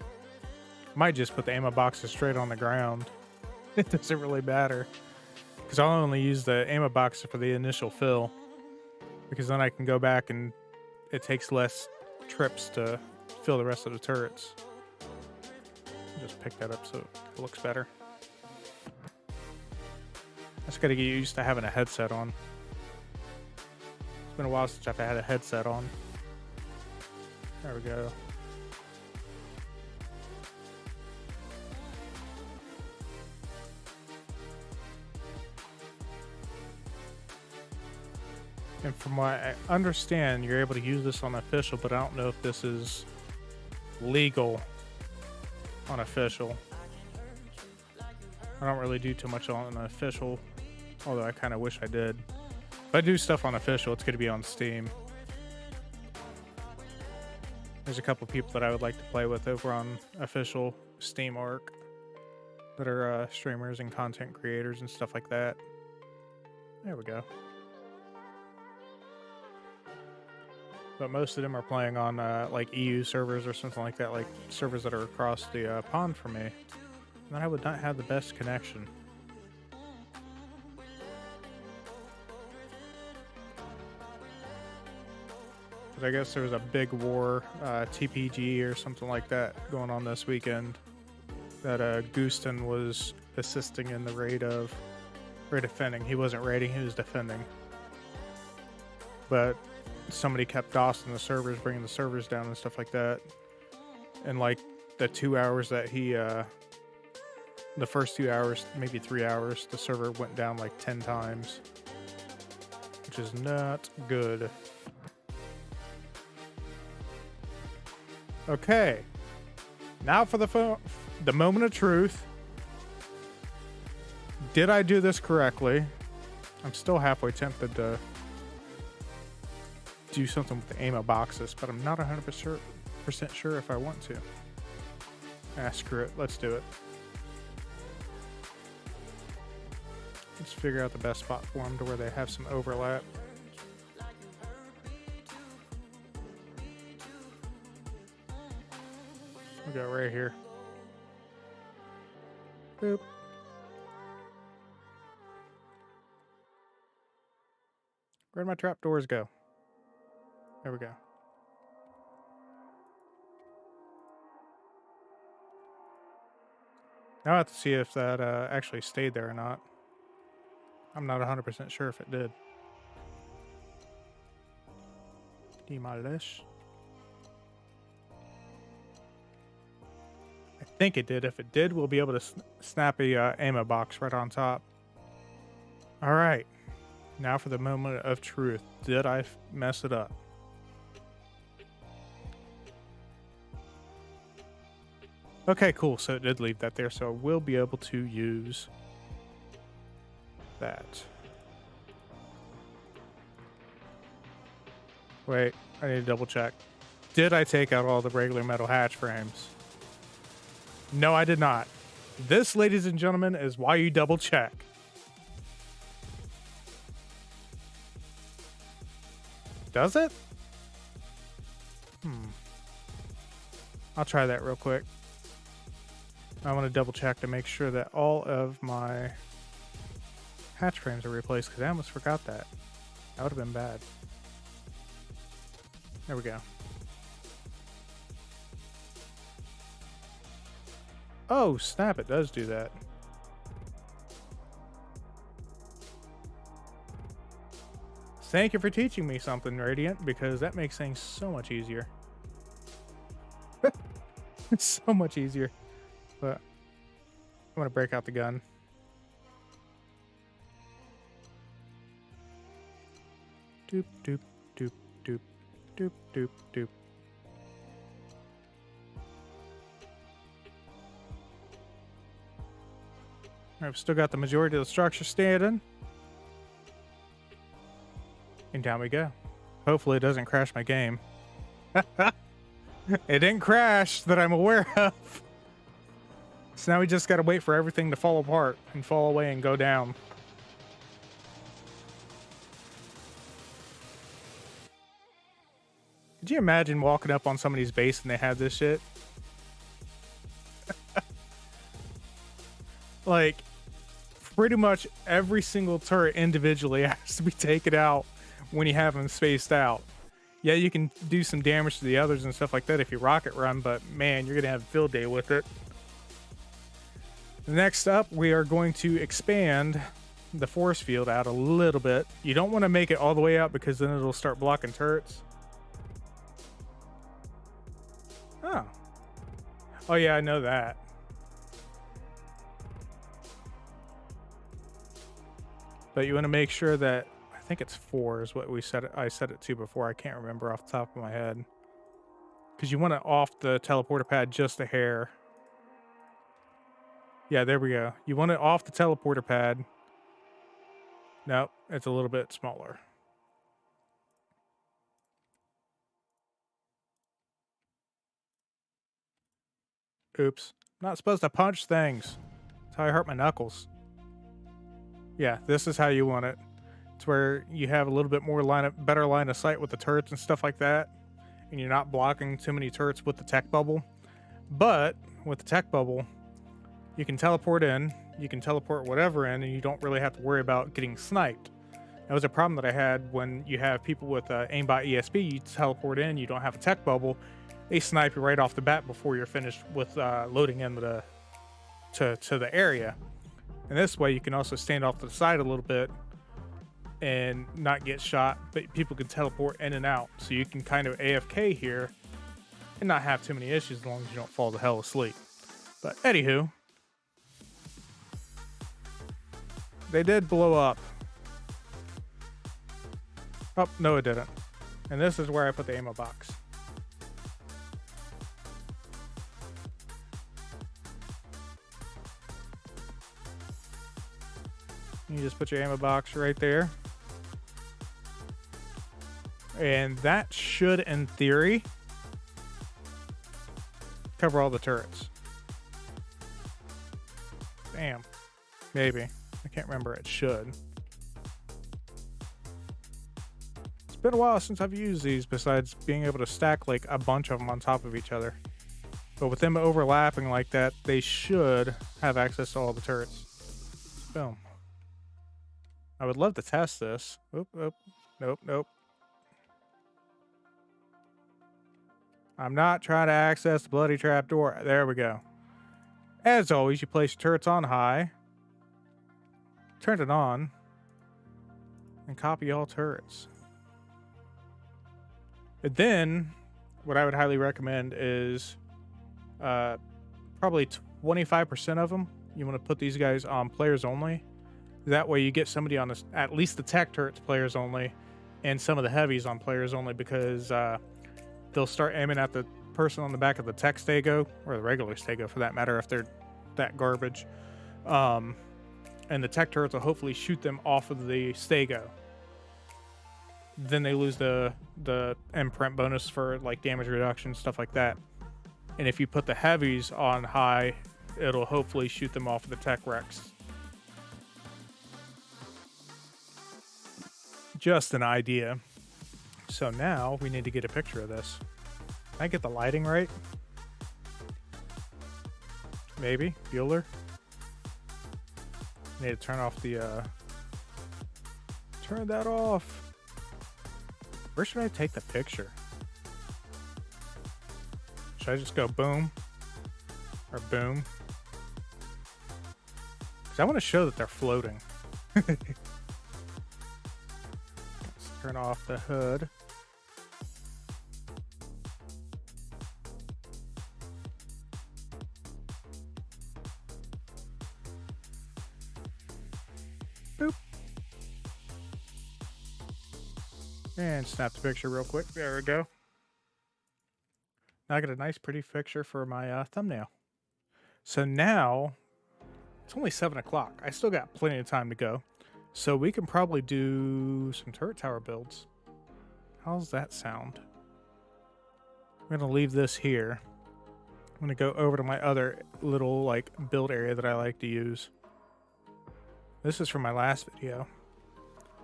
I might just put the ammo boxes straight on the ground. It doesn't really matter, because I'll only use the ammo box for the initial fill, because then I can go back and it takes less trips to fill the rest of the turrets. Just pick that up so it looks better. I just gotta get used to having a headset on. It's been a while since I've had a headset on. There we go. And from what I understand, you're able to use this on official, but I don't know if this is legal on official. I don't really do too much on official, although I kind of wish I did. If I do stuff on official, it's going to be on Steam. There's a couple people that I would like to play with over on official Steam Arc that are streamers and content creators and stuff like that. There we go. But most of them are playing on like EU servers or something like that, like servers that are across the pond from me. And I would not have the best connection. But I guess there was a big war, TPG or something like that going on this weekend. That Gooston was assisting in the raid defending. He wasn't raiding, he was defending. But somebody kept DOSing the servers, bringing the servers down and stuff like that. And like the 2 hours that he, the first 2 hours, maybe 3 hours, the server went down like 10 times, which is not good. Okay, now for the moment of truth. Did I do this correctly? I'm still halfway tempted to do something with the ammo boxes, but I'm not 100% sure if I want to. Ah, screw it. Let's do it. Let's figure out the best spot for them to where they have some overlap. We'll go right here. Boop. Where'd my trapdoors go? There we go. Now I have to see if that actually stayed there or not. I'm not 100% sure if it did. Demolish. I think it did. If it did, we'll be able to snap a ammo box right on top. All right. Now for the moment of truth. Did I mess it up? Okay, cool. So it did leave that there. So we'll be able to use that. Wait, I need to double check. Did I take out all the regular metal hatch frames? No, I did not. This, ladies and gentlemen, is why you double check. Does it? I'll try that real quick. I want to double check to make sure that all of my hatch frames are replaced, because I almost forgot that. That would have been bad. There we go. Oh, snap, it does do that. Thank you for teaching me something, Radiant, because that makes things so much easier. It's so much easier. But I'm going to break out the gun. Doop, doop, doop, doop, doop, doop, doop. I've still got the majority of the structure standing. And down we go. Hopefully it doesn't crash my game. It didn't crash that I'm aware of. So now we just gotta wait for everything to fall apart and fall away and go down. Could you imagine walking up on somebody's base and they have this shit? Like, pretty much every single turret individually has to be taken out when you have them spaced out. Yeah, you can do some damage to the others and stuff like that if you rocket run, but man, you're gonna have a field day with it. Next up, we are going to expand the force field out a little bit. You don't want to make it all the way out because then it'll start blocking turrets. Oh. Oh yeah, I know that. But you want to make sure that, I think it's 4 is what we set it. I set it to before. I can't remember off the top of my head. Because you want it off the teleporter pad just a hair. Yeah, there we go. You want it off the teleporter pad. Nope, it's a little bit smaller. Oops. I'm not supposed to punch things. That's how I hurt my knuckles. Yeah, this is how you want it. It's where you have a little bit more better line of sight with the turrets and stuff like that. And you're not blocking too many turrets with the tech bubble. But with the tech bubble, you can teleport in, you can teleport whatever in, and you don't really have to worry about getting sniped. That was a problem that I had when you have people with aimbot ESP. You teleport in, you don't have a tech bubble, they snipe you right off the bat before you're finished with loading in to the area. And this way you can also stand off to the side a little bit and not get shot, but people can teleport in and out. So you can kind of AFK here and not have too many issues as long as you don't fall the hell asleep. But anywho, they did blow up. Oh, no it didn't. And this is where I put the ammo box. You just put your ammo box right there. And that should, in theory, cover all the turrets. Damn. Maybe. I can't remember. It should. It's been a while since I've used these, besides being able to stack like a bunch of them on top of each other. But with them overlapping like that, they should have access to all the turrets. Boom. I would love to test this. Oop, oop. Nope, nope. I'm not trying to access the bloody trapdoor. There we go. As always, you place your turrets on high. Turn it on. And copy all turrets. And then, what I would highly recommend is probably 25% of them. You want to put these guys on players only. That way you get somebody on this, at least the tech turrets players only, and some of the heavies on players only, because they'll start aiming at the person on the back of the tech stego, or the regular stego for that matter, if they're that garbage. And the tech turrets will hopefully shoot them off of the stego. Then they lose the imprint bonus for like damage reduction, stuff like that. And if you put the heavies on high, it'll hopefully shoot them off of the tech wrecks. Just an idea. So now we need to get a picture of this. Can I get the lighting right? Maybe. Bueller? Need to turn off the turn that off. Where should I take the picture? Should I just go boom? Or boom? Because I want to show that they're floating. Let's turn off the hood. Boop. And snap the picture real quick. There we go. Now I got a nice pretty picture for my thumbnail. So now, it's only 7 o'clock. I still got plenty of time to go. So we can probably do some turret tower builds. How's that sound? I'm going to leave this here. I'm going to go over to my other little like build area that I like to use. This is from my last video.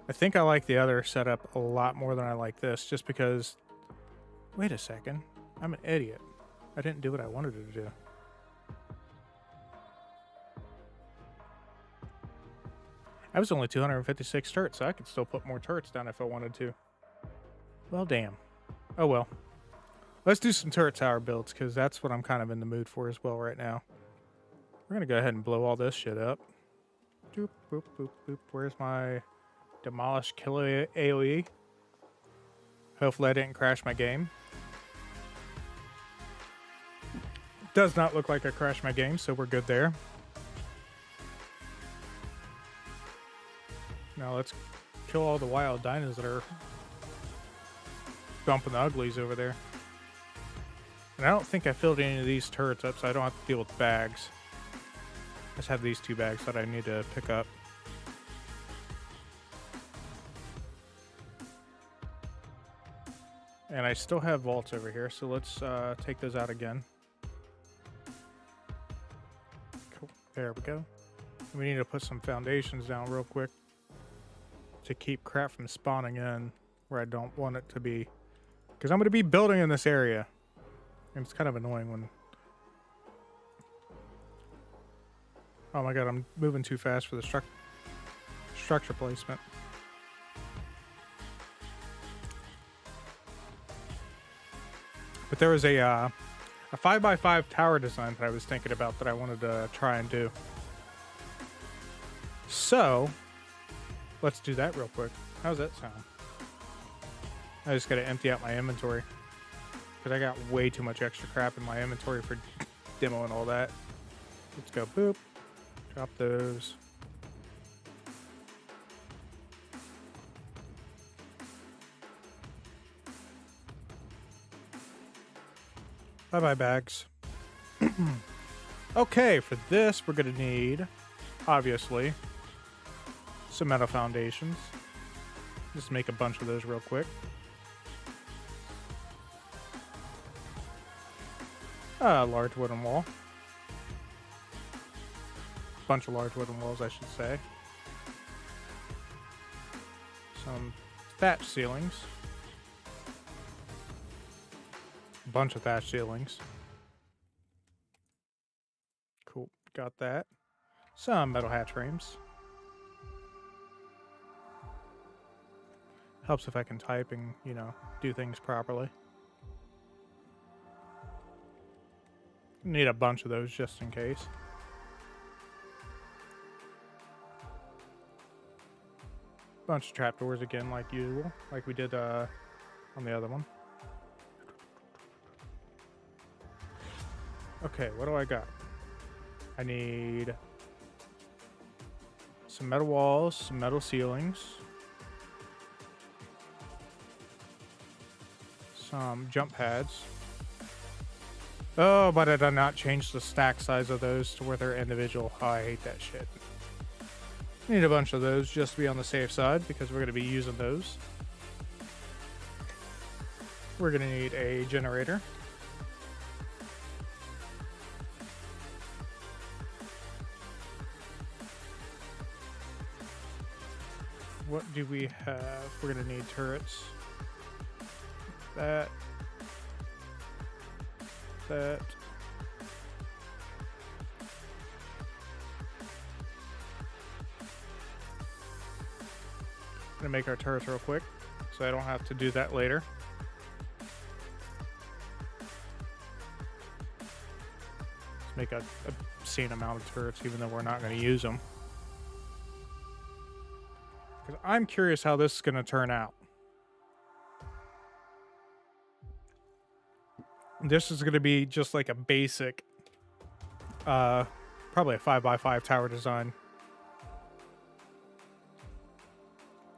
I think I like the other setup a lot more than I like this, just because... Wait a second. I'm an idiot. I didn't do what I wanted to do. I was only 256 turrets, so I could still put more turrets down if I wanted to. Well, damn. Oh well. Let's do some turret tower builds, because that's what I'm kind of in the mood for as well right now. We're going to go ahead and blow all this shit up. Boop, boop, boop, boop. Where's my demolish kill AoE? Hopefully I didn't crash my game. Does not look like I crashed my game, so we're good there. Now let's kill all the wild dinos that are dumping the uglies over there. And I don't think I filled any of these turrets up, so I don't have to deal with bags. I just have these 2 bags that I need to pick up. And I still have vaults over here, so let's take those out again. Cool. There we go. We need to put some foundations down real quick to keep crap from spawning in where I don't want it to be. Because I'm going to be building in this area. And it's kind of annoying when... Oh my god, I'm moving too fast for the structure placement. But there was a 5x5 tower design that I was thinking about that I wanted to try and do. So, let's do that real quick. How's that sound? I just got to empty out my inventory. Because I got way too much extra crap in my inventory for demo and all that. Let's go boop. Drop those. Bye-bye bags. Okay, for this we're going to need, obviously, some metal foundations. Just make a bunch of those real quick. A large wooden wall. Bunch of large wooden walls, I should say. Some thatch ceilings. A bunch of thatch ceilings. Cool, got that. Some metal hatch frames. Helps if I can type and, you know, do things properly. Need a bunch of those just in case. Bunch of trapdoors again, like usual, like we did on the other one. Okay, what do I got? I need some metal walls, some metal ceilings, some jump pads. Oh, but I did not change the stack size of those to where they're individual. Oh, I hate that shit. Need a bunch of those just to be on the safe side because we're going to be using those. We're going to need a generator. What do we have? We're going to need turrets. That. That. I'm gonna make our turrets real quick so I don't have to do that later. Let's make a obscene amount of turrets even though we're not going to use them. Because I'm curious how this is going to turn out. This is going to be just like a basic, probably a 5x5 tower design.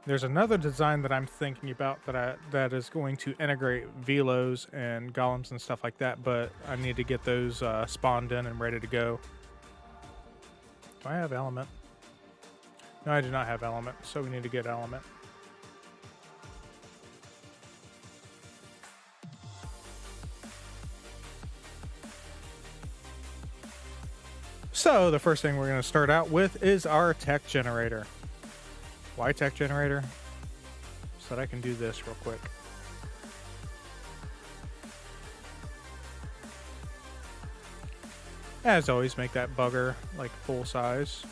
There's another design that I'm thinking about that is going to integrate velos and golems and stuff like that, but I need to get those spawned in and ready to go. Do I have element? No, I do not have element, so we need to get element. So the first thing we're going to start out with is our tech generator. Why tech generator? So that I can do this real quick. As always, make that bugger like full size.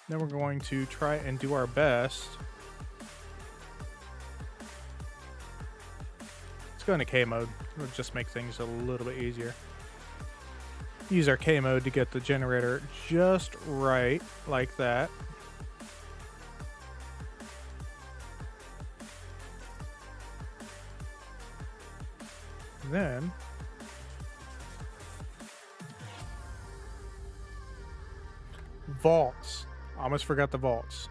Then we're going to try and do our best. Let's go into K mode. It'll just make things a little bit easier. Use our K mode to get the generator just right, like that. Then vaults. Almost forgot the vaults.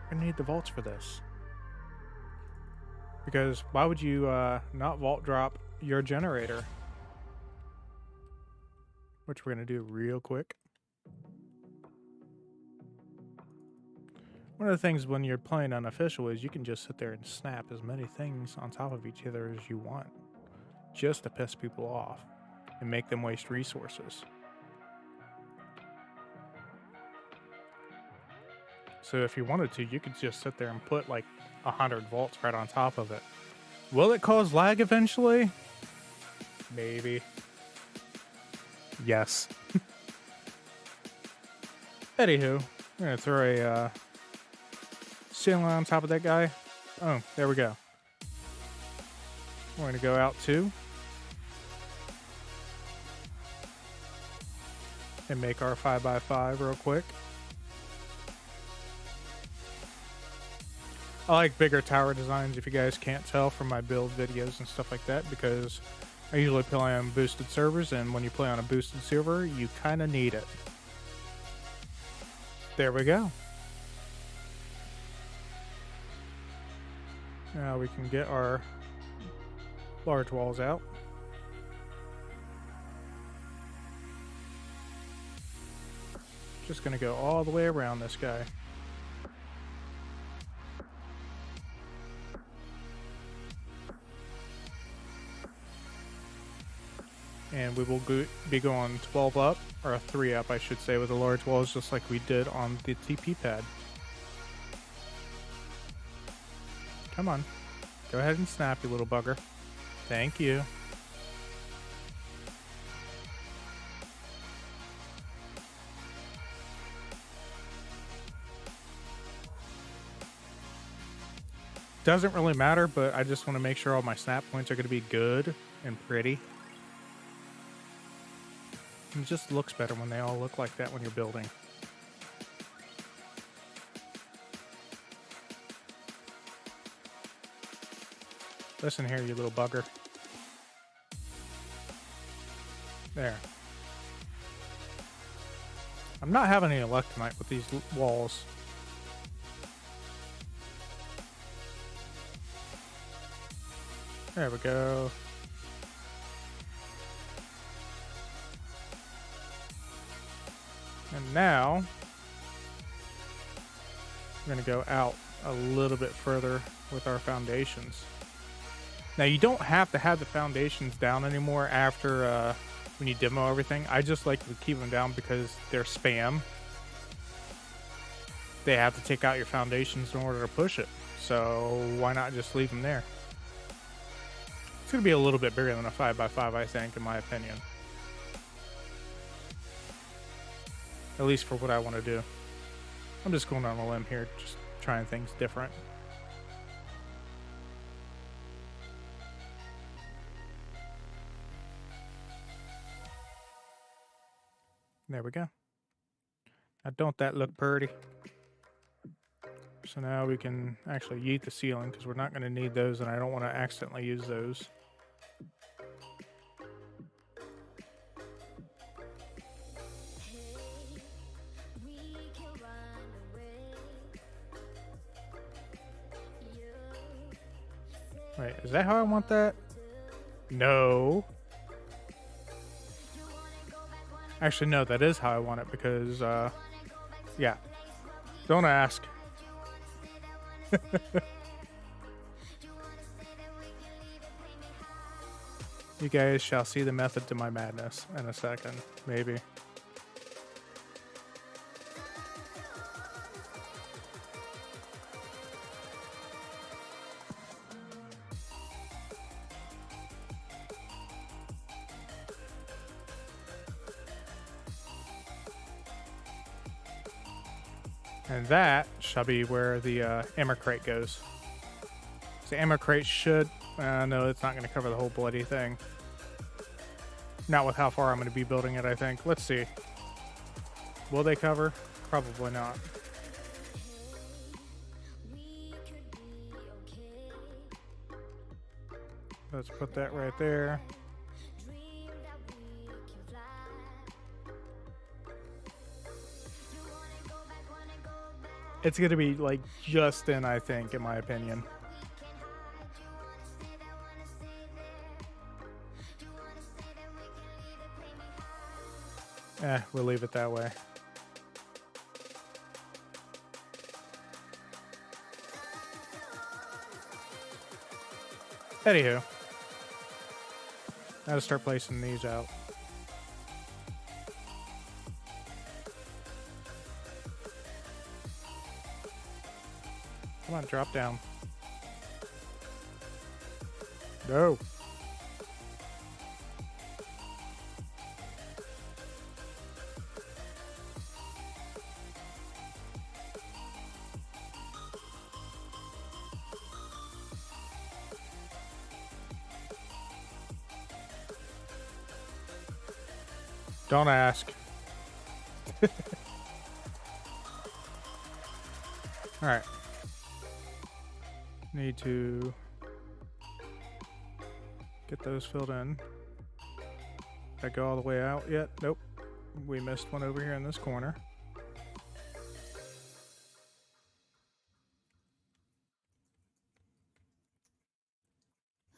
We're gonna need the vaults for this. Because why would you not vault drop your generator? Which we're going to do real quick. One of the things when you're playing Unofficial is you can just sit there and snap as many things on top of each other as you want. Just to piss people off and make them waste resources. So if you wanted to, you could just sit there and put like 100 vaults right on top of it. Will it cause lag eventually? Maybe. Yes. Anywho, I'm going to throw a ceiling on top of that guy. Oh, there we go. We're going to go out too. And make our 5x5 real quick. I like bigger tower designs if you guys can't tell from my build videos and stuff like that, because I usually play on boosted servers, and when you play on a boosted server, you kind of need it. There we go. Now we can get our large walls out. Just gonna go all the way around this guy. and we will be going 12 up, or 3 up, I should say, with the large walls, just like we did on the TP pad. Come on. Go ahead and snap, you little bugger. Thank you. Doesn't really matter, but I just want to make sure all my snap points are going to be good and pretty. It just looks better when they all look like that when you're building. Listen here, you little bugger. There. I'm not having any luck tonight with these walls. There we go. And now, we're going to go out a little bit further with our foundations. Now, you don't have to have the foundations down anymore after when you demo everything. I just like to keep them down because they're spam. They have to take out your foundations in order to push it. So why not just leave them there? It's going to be a little bit bigger than a 5x5, I think, in my opinion. At least for what I want to do. I'm just going on a limb here, just trying things different. There we go. Now don't that look pretty? So now we can actually yeet the ceiling because we're not going to need those and I don't want to accidentally use those. Wait, is that how I want that? No. Actually, no, that is how I want it because, yeah. Don't ask. You guys shall see the method to my madness in a second, maybe. And that shall be where the ammo crate goes. The ammo crate should... no, it's not going to cover the whole bloody thing. Not with how far I'm going to be building it, I think. Let's see. Will they cover? Probably not. Let's put that right there. It's going to be like just in, I think, in my opinion. We'll leave it that way. Anywho, now to start placing these out. Come on, drop down. No. Don't ask. All right. Need to get those filled in. Did I go all the way out yet? Nope. We missed one over here in this corner.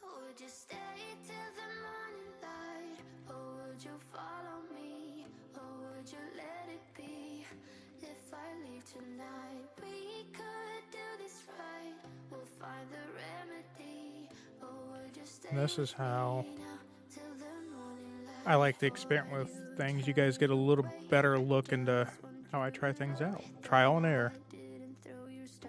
Would you stay till the morning light? Or would you follow me? Or would you let it be? If I leave tonight, we could do this right. We'll find the remedy. Or would you stay And this is how till the morning light? I like to experiment with things. You guys get a little better look into how I try things out. Trial and error.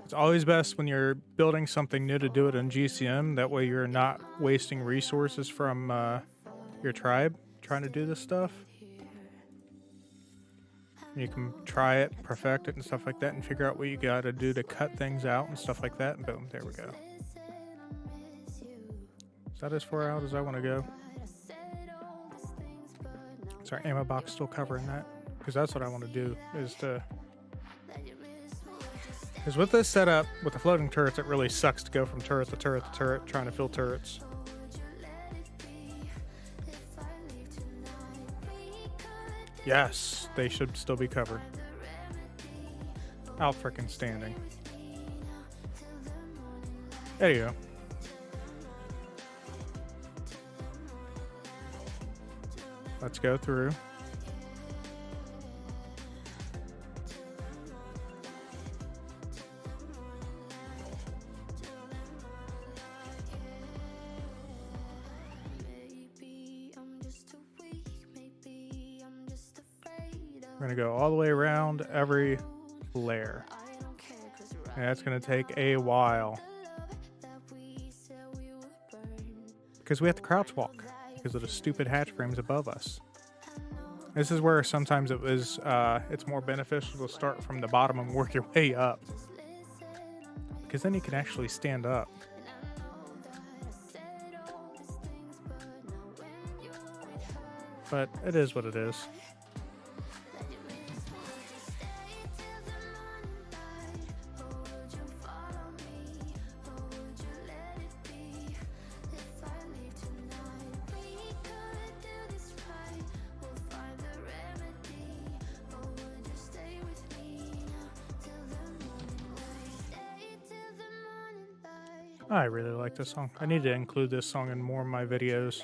It's always best when you're building something new to do it in GCM. That way you're not wasting resources from your tribe trying to do this stuff. You can try it, perfect it, and stuff like that, and figure out what you gotta do to cut things out and stuff like that, and boom, there we go. Is that as far out as I want to go? Is our ammo box still covering that? Because that's what I want to do, is to... Because with this setup, with the floating turrets, it really sucks to go from turret to turret to turret, trying to fill turrets. Yes, they should still be covered. Out frickin' standing. There you go. Let's go through. We're gonna go all the way around every layer. And that's gonna take a while. Because we have to crouch walk because of the stupid hatch frames above us. This is where sometimes it's more beneficial to start from the bottom and work your way up. Because then you can actually stand up. But it is what it is. I really like this song. I need to include this song in more of my videos.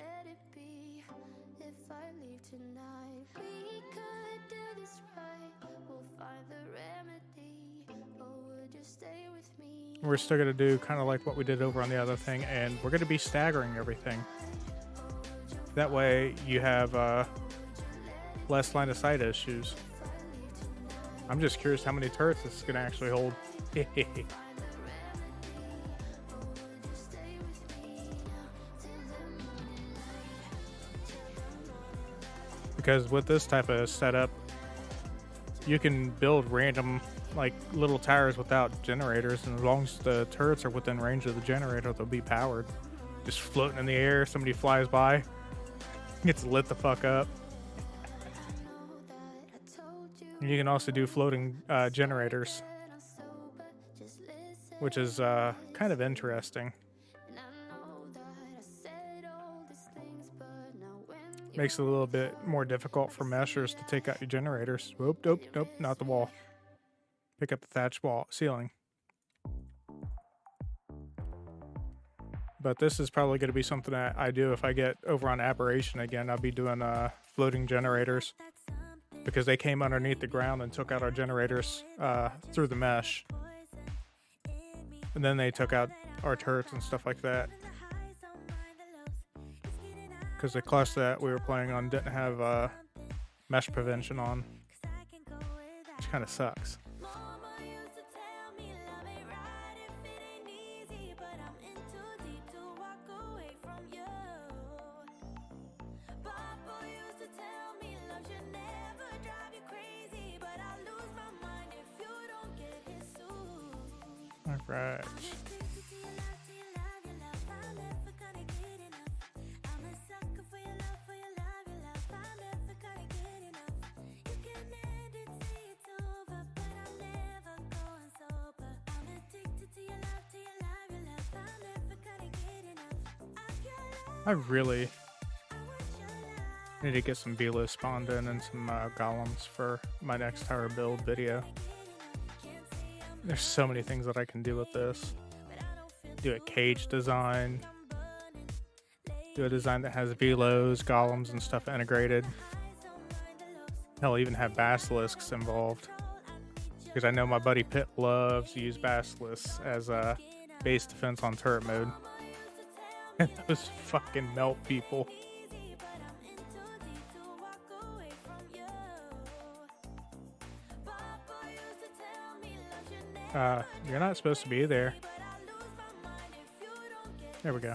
We're still going to do kind of like what we did over on the other thing, and we're going to be staggering everything. That way you have less line of sight issues. I'm just curious how many turrets this is going to actually hold. Because with this type of setup, you can build random like little towers without generators, and as long as the turrets are within range of the generator, they'll be powered. Just floating in the air, somebody flies by, gets lit the fuck up. And you can also do floating generators, which is kind of interesting. Makes it a little bit more difficult for meshers to take out your generators. Whoop, nope, nope, not the wall. Pick up the thatch wall ceiling. But this is probably going to be something that I do if I get over on Aberration again. I'll be doing floating generators, because they came underneath the ground and took out our generators through the mesh. And then they took out our turrets and stuff like that. Because the cluster that we were playing on didn't have mesh prevention on, which kind of sucks. All right. I really need to get some Velo spawned in and some golems for my next tower build video. There's so many things that I can do with this. Do a cage design. Do a design that has velos, golems, and stuff integrated. Hell, even have basilisks involved. Because I know my buddy Pitt loves to use basilisks as a base defense on turret mode. And those fucking melt people. You're not supposed to be there. There we go.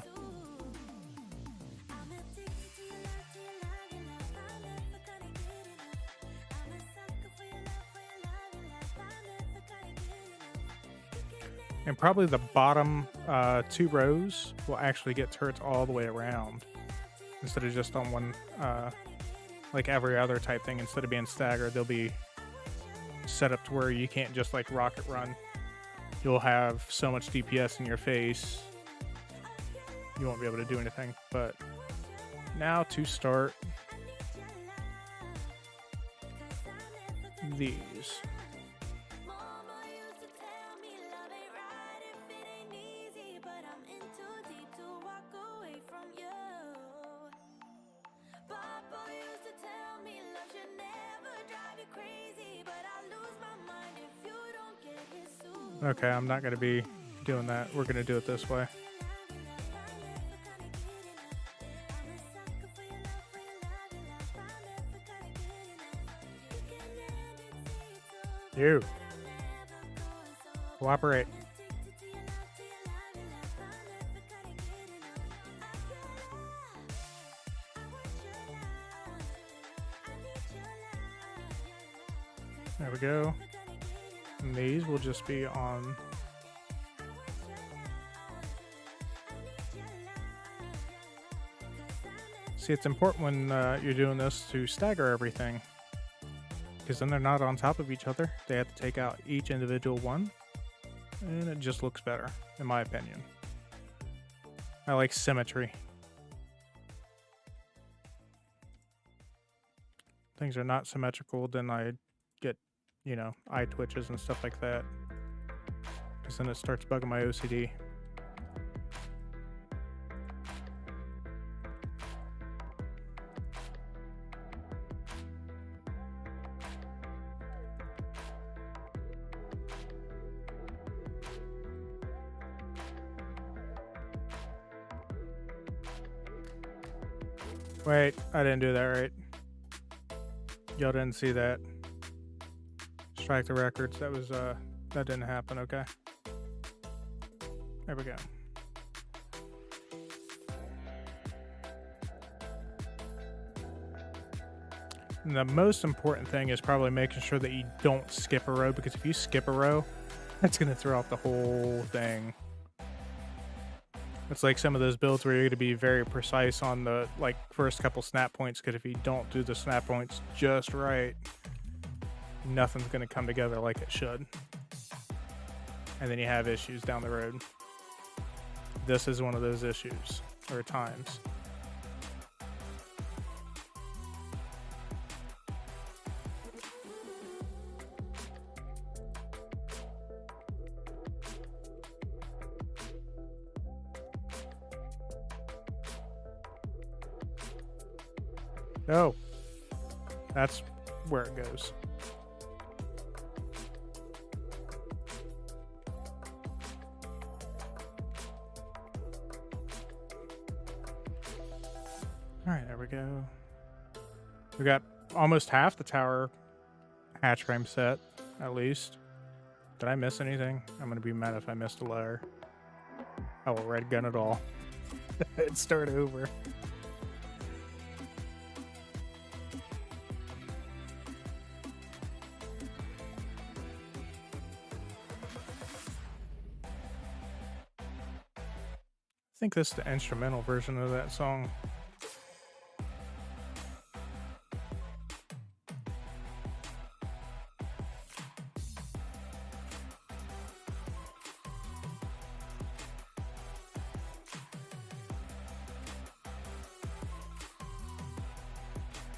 And probably the bottom 2 rows will actually get turrets all the way around instead of just on one, like every other type thing. Instead of being staggered, they'll be set up to where you can't just like rocket run. You'll have so much DPS in your face, you won't be able to do anything. But now to start these. Okay, I'm not going to be doing that. We're going to do it this way. You. Cooperate. There we go. And these will just be on. See, it's important when you're doing this to stagger everything, because then they're not on top of each other. They have to take out each individual one, and it just looks better, in my opinion. I like symmetry. Things are not symmetrical, then I get, you know, eye twitches and stuff like that, because then it starts bugging my OCD. Wait, I didn't do that right. Y'all didn't see that. Strike the records. That was that didn't happen. Okay. There we go. And the most important thing is probably making sure that you don't skip a row, because if you skip a row, that's going to throw off the whole thing. It's like some of those builds where you're going to be very precise on the like first couple snap points, because if you don't do the snap points just right, nothing's going to come together like it should. And then you have issues down the road. This is one of those issues, or times. Oh, that's where it goes. All right, there we go. We got almost half the tower hatch frame set, at least. Did I miss anything? I'm gonna be mad if I missed a layer. I will red gun it all and start over. I think this is the instrumental version of that song.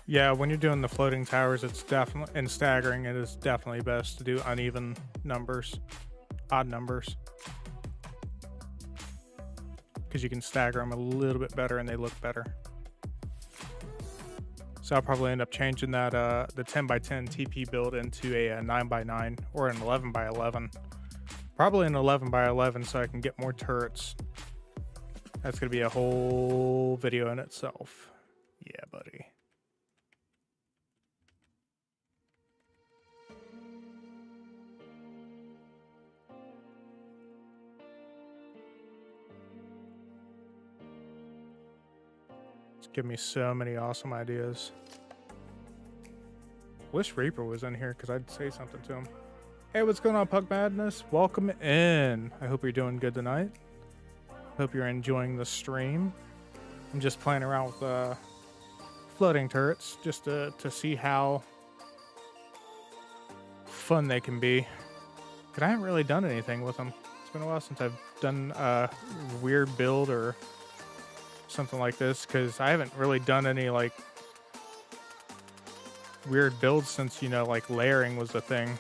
Yeah, when you're doing the floating towers, it's definitely, and staggering, it is definitely best to do uneven numbers, odd numbers, because you can stagger them a little bit better and they look better. So I'll probably end up changing that the 10x10 TP build into a 9x9 or an 11x11. Probably an 11x11 so I can get more turrets. That's going to be a whole video in itself. Yeah, buddy. It's giving me so many awesome ideas. Wish Reaper was in here because I'd say something to him. Hey, what's going on, Pug Madness? Welcome in. I hope you're doing good tonight. Hope you're enjoying the stream. I'm just playing around with floating turrets just to see how fun they can be. But I haven't really done anything with them. It's been a while since I've done a weird build or something like this, because I haven't really done any like weird builds since, you know, like layering was the thing.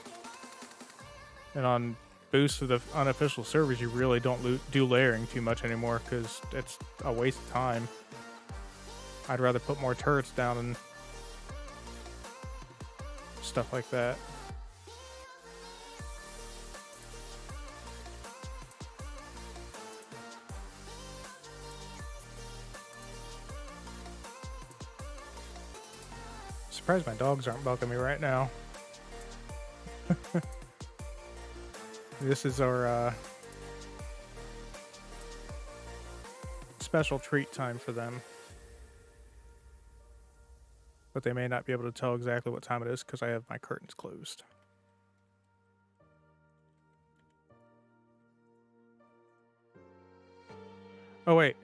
And on boosts of the unofficial servers, you really don't do layering too much anymore because it's a waste of time. I'd rather put more turrets down and stuff like that. Surprised my dogs aren't bucking me right now. This is our special treat time for them. But they may not be able to tell exactly what time it is because I have my curtains closed. Oh wait,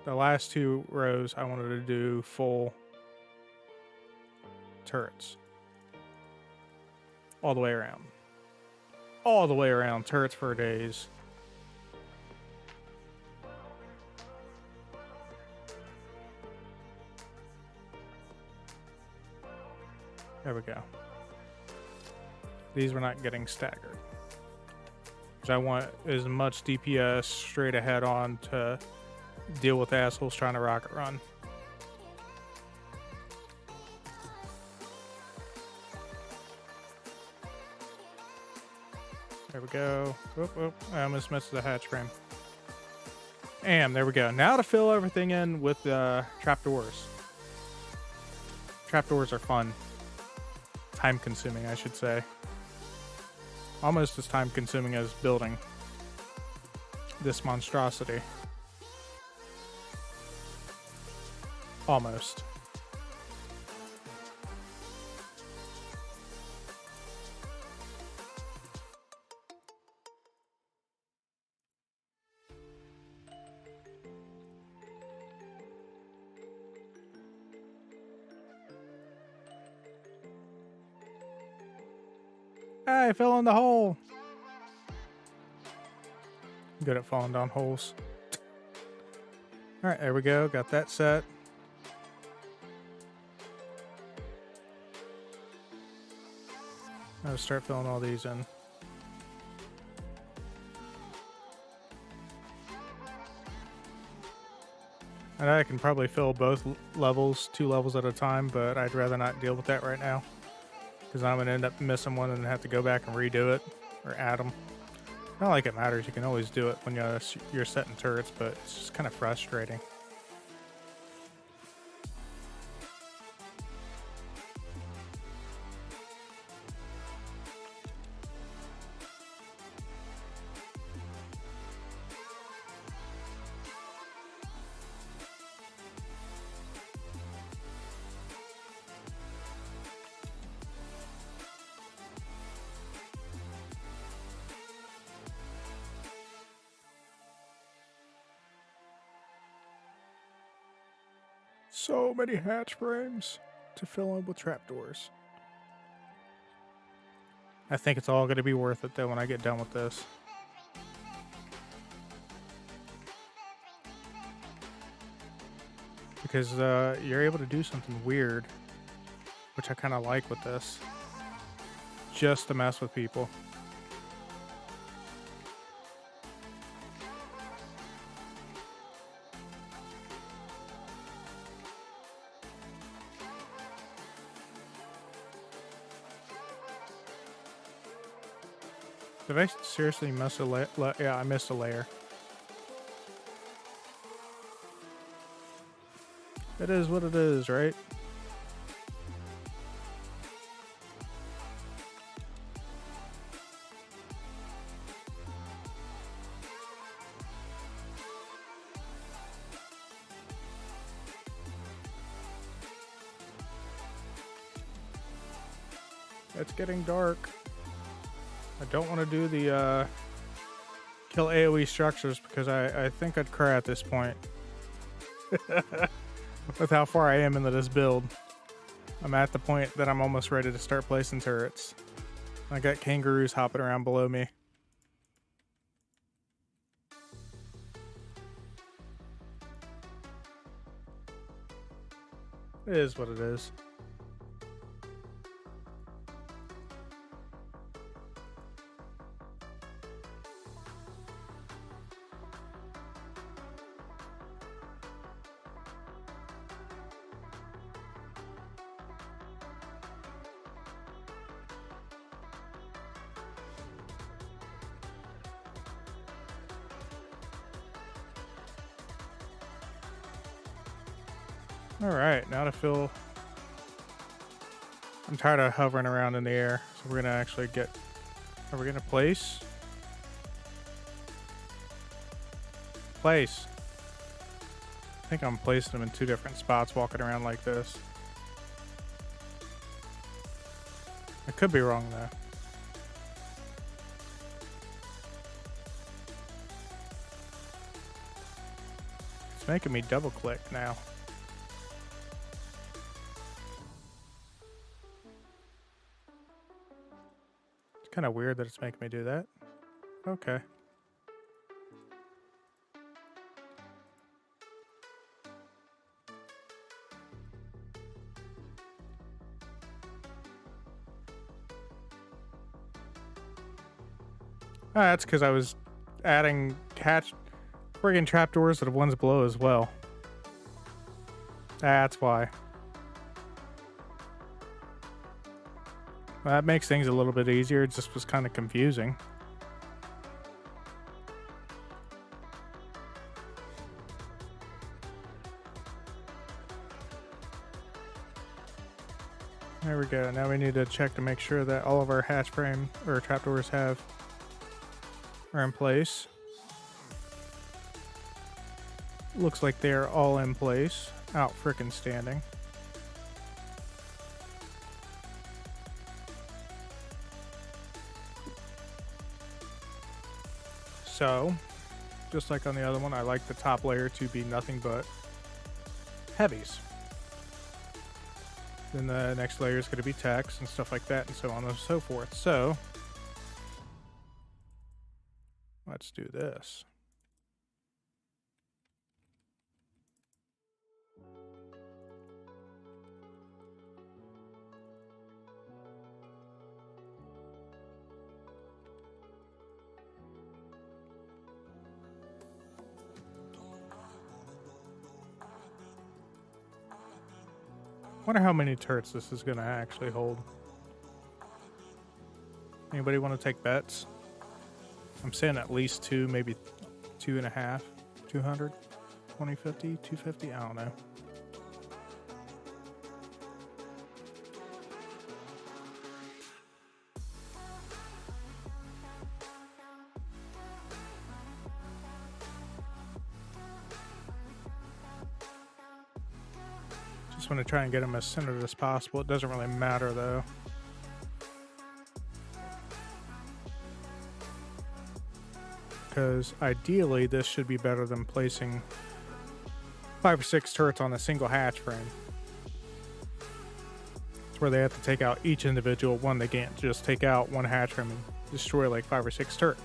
the last two rows I wanted to do full turrets. All the way around. All the way around, turrets for days. There we go. These were not getting staggered. Because I want as much DPS straight ahead on to deal with assholes trying to rocket run. There we go. Oop, oop. I almost missed the hatch frame. And there we go. Now to fill everything in with trapdoors. Trapdoors are fun. Time consuming, I should say. Almost as time consuming as building this monstrosity. Almost. Hey, I fell in the hole. Good at falling down holes. Alright, there we go. Got that set. I'll start filling all these in. And I can probably fill both levels, 2 levels at a time, but I'd rather not deal with that right now. Because I'm going to end up missing one and have to go back and redo it or add them. Not like it matters. You can always do it when you're setting turrets, but it's just kind of frustrating. So many hatch frames to fill in with trapdoors. I think it's all going to be worth it though when I get done with this. Because you're able to do something weird, which I kind of like with this. Just to mess with people. Did I seriously miss a layer? Yeah, I missed a layer. It is what it is, right? It's getting dark. I don't want to do the kill AoE structures because I think I'd cry at this point. With how far I am into this build. I'm at the point that I'm almost ready to start placing turrets. I got kangaroos hopping around below me. It is what it is. Alright, now to fill... I'm tired of hovering around in the air, so we're gonna actually get... Are we gonna place? Place! I think I'm placing them in 2 different spots walking around like this. I could be wrong though. It's making me double click now. Kind of weird that it's making me do that. Okay. That's because I was adding friggin' trapdoors to the ones below as well. That's why. Well, that makes things a little bit easier. It just was kind of confusing. There we go. Now we need to check to make sure that all of our hatch frame or trapdoors are in place. Looks like they're all in place. Out frickin' standing. So, just like on the other one, I like the top layer to be nothing but heavies. Then the next layer is going to be techs and stuff like that and so on and so forth. So, let's do this. Wonder how many turrets this is going to actually hold. Anybody want to take bets? I'm saying at least 2, maybe 2.5, 200, 2050, 250, I don't know. Just want to try and get them as centered as possible. It doesn't really matter though. Because ideally this should be better than placing 5 or 6 turrets on a single hatch frame. It's where they have to take out each individual one. They can't just take out one hatch frame and destroy like 5 or 6 turrets.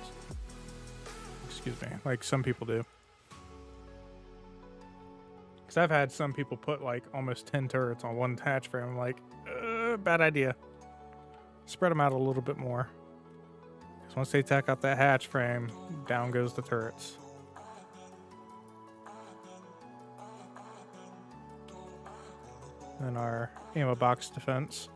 Excuse me, like some people do. Because I've had some people put like almost 10 turrets on one hatch frame. I'm like, bad idea. Spread them out a little bit more. Because once they take out that hatch frame, down goes the turrets. And our ammo box defense.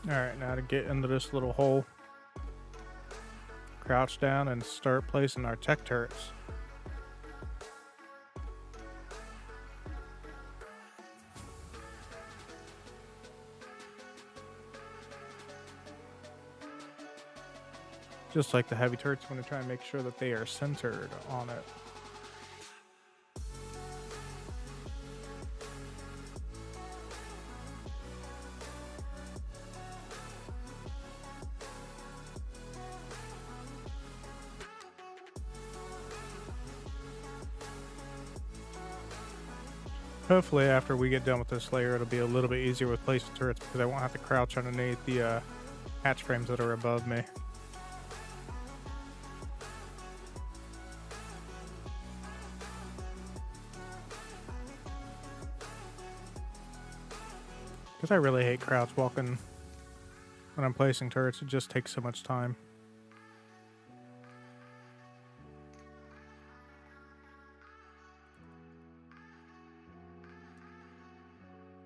Alright, now to get into this little hole. Crouch down and start placing our tech turrets. Just like the heavy turrets, I'm going to try and make sure that they are centered on it. Hopefully after we get done with this layer, it'll be a little bit easier with placing turrets because I won't have to crouch underneath the hatch frames that are above me. Because I really hate crouch walking when I'm placing turrets. It just takes so much time.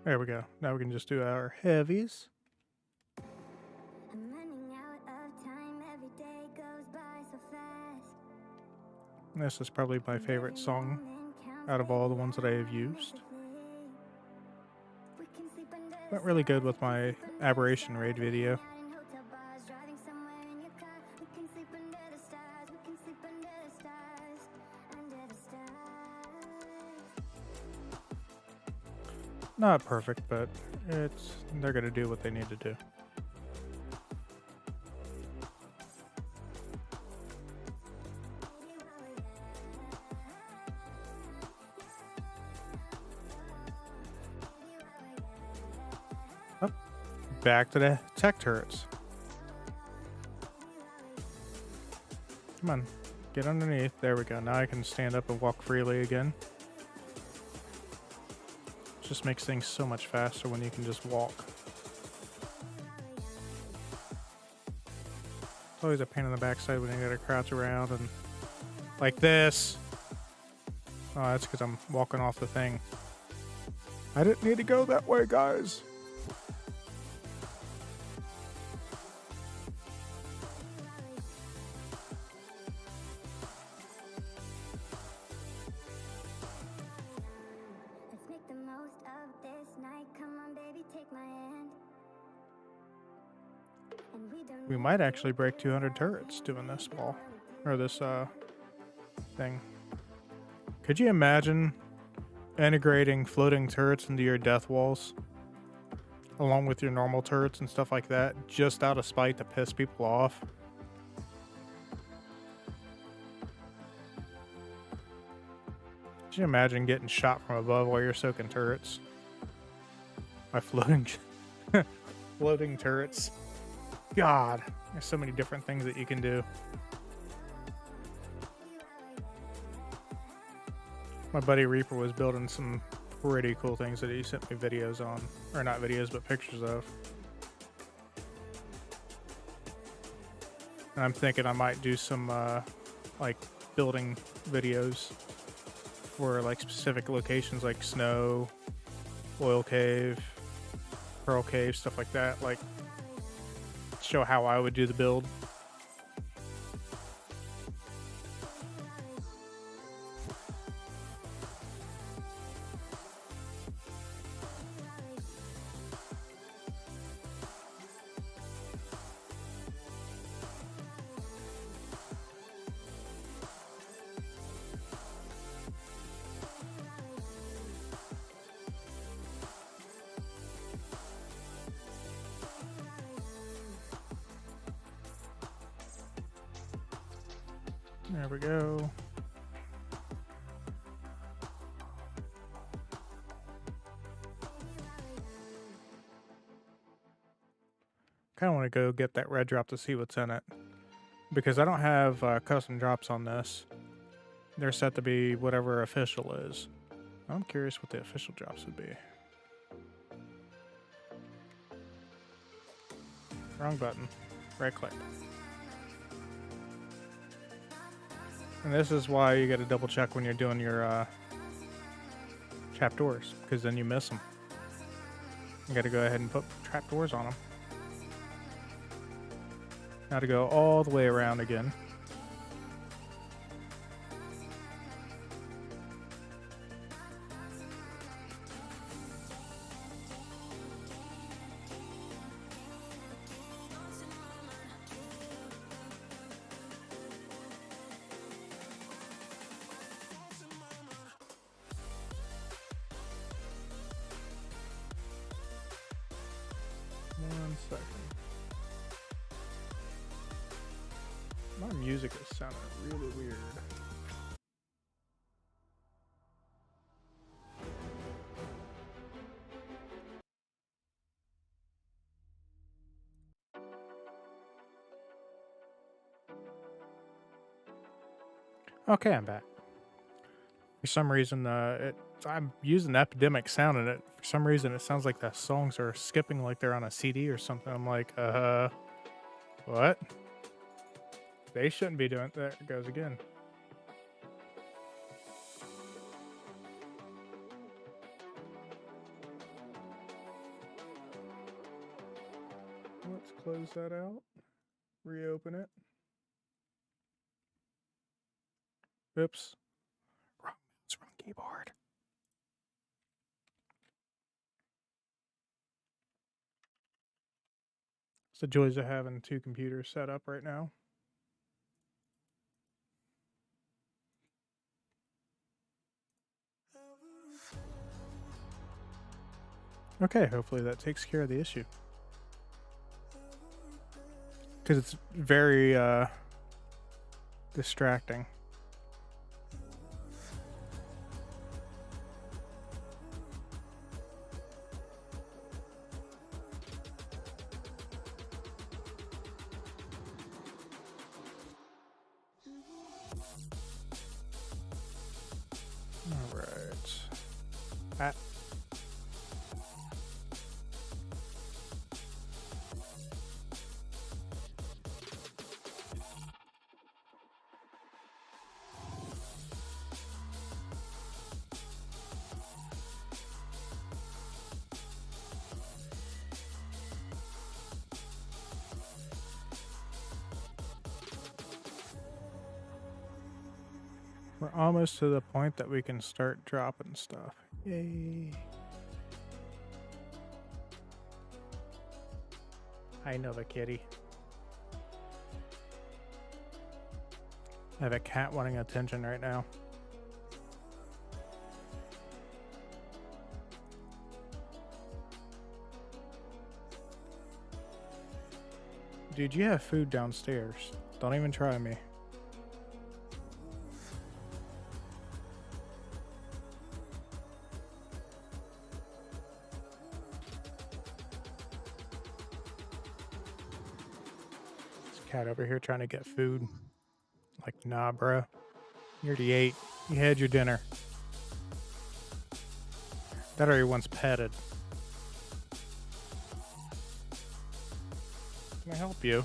There we go. Now we can just do our heavies. I'm running out of time, every day goes by so fast. This is probably my favorite song out of all the ones that I have used. Went really good with my aberration raid video. Not perfect, but they're gonna do what they need to do. Oh, back to the tech turrets. Come on, get underneath. There we go. Now I can stand up and walk freely again. Just makes things so much faster when you can just walk. It's always a pain in the backside when you gotta crouch around and like this. Oh, that's because I'm walking off the thing. I didn't need to go that way, guys. We might actually break 200 turrets doing this wall, or this thing. Could you imagine integrating floating turrets into your death walls, along with your normal turrets and stuff like that, just out of spite to piss people off? Could you imagine getting shot from above while you're soaking turrets by floating floating turrets? God, there's so many different things that you can do. My buddy Reaper was building some pretty cool things that he sent me videos on, or not videos, but pictures of. And I'm thinking I might do some like building videos for like specific locations like snow, oil cave, pearl cave, stuff like that. Like, show how I would do the build. There we go. Kind of want to go get that red drop to see what's in it, because I don't have custom drops on this. They're set to be whatever official is. I'm curious what the official drops would be. Wrong button. Right click. And this is why you got to double check when you're doing your trapdoors, because then you miss them. You got to go ahead and put trapdoors on them. Now to go all the way around again. second. My music is sounding really weird. Okay, I'm back. For some reason, I'm using Epidemic sound in it. For some reason, it sounds like the songs are skipping like they're on a CD or something. I'm like, what? They shouldn't be doing it. There it goes again. Let's close that out. Reopen it. Oops. Wrong mouse, wrong keyboard. It's the joys of having two computers set up right now. Okay, hopefully that takes care of the issue. Because it's very distracting. All right. We're almost to the point that we can start dropping stuff. Yay. Hi, Nova Kitty. I have a cat wanting attention right now. Dude, you have food downstairs. Don't even try me. Cat over here trying to get food. Like, nah, bro. You already ate. You had your dinner. That already once petted. Can I help you?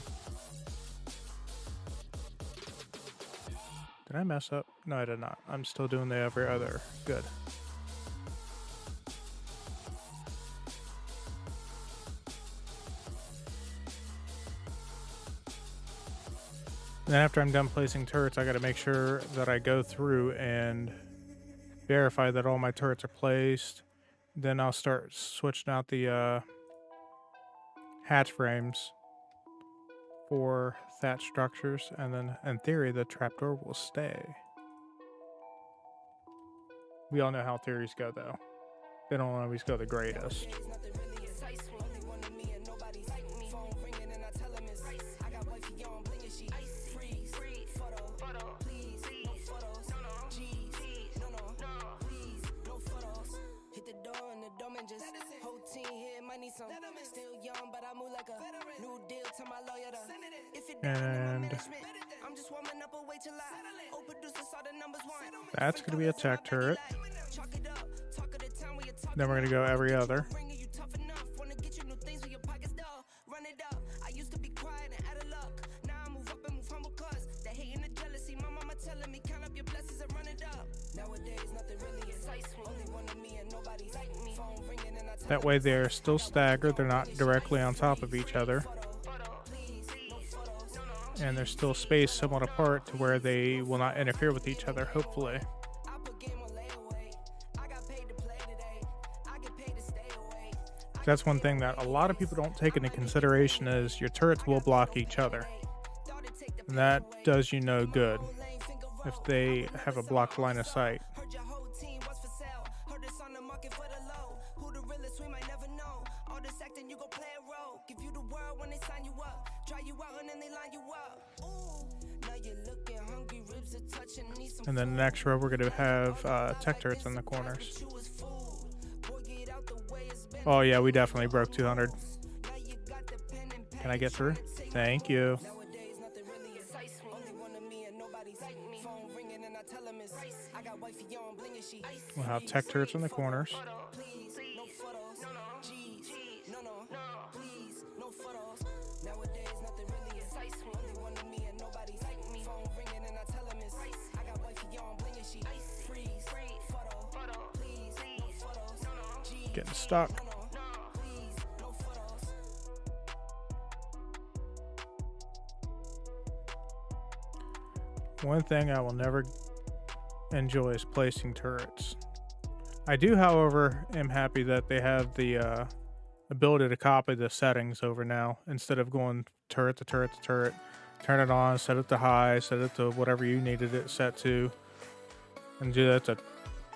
Did I mess up? No, I did not. I'm still doing the every other. Good. And then after I'm done placing turrets, I got to make sure that I go through and verify that all my turrets are placed. Then I'll start switching out the hatch frames for thatch structures, and then in theory the trapdoor will stay. We all know how theories go though. They don't always go the greatest. And that's going to be a tech turret. Then we're going to go every other. That way they're still staggered, they're not directly on top of each other. And there's still space somewhat apart to where they will not interfere with each other, hopefully. That's one thing that a lot of people don't take into consideration is your turrets will block each other. And that does you no good if they have a blocked line of sight. market for the low. Who the realest, we might never know. All this acting, you gon' play a role. Give you the world when they sign you up. Try you out and then they line you up. Ooh, now you're looking hungry, ribs are touching, need some. And then the next row, we're going to have tech turrets in the corners. Oh, yeah, we definitely broke 200. Can I get through? Thank you. We'll have tech turrets in the corners. Getting stuck. One thing I will never enjoy is placing turrets. I do, however, am happy that they have the ability to copy the settings over now instead of going turret to turret to turret. Turn it on, set it to high, set it to whatever you needed it set to, and do that to a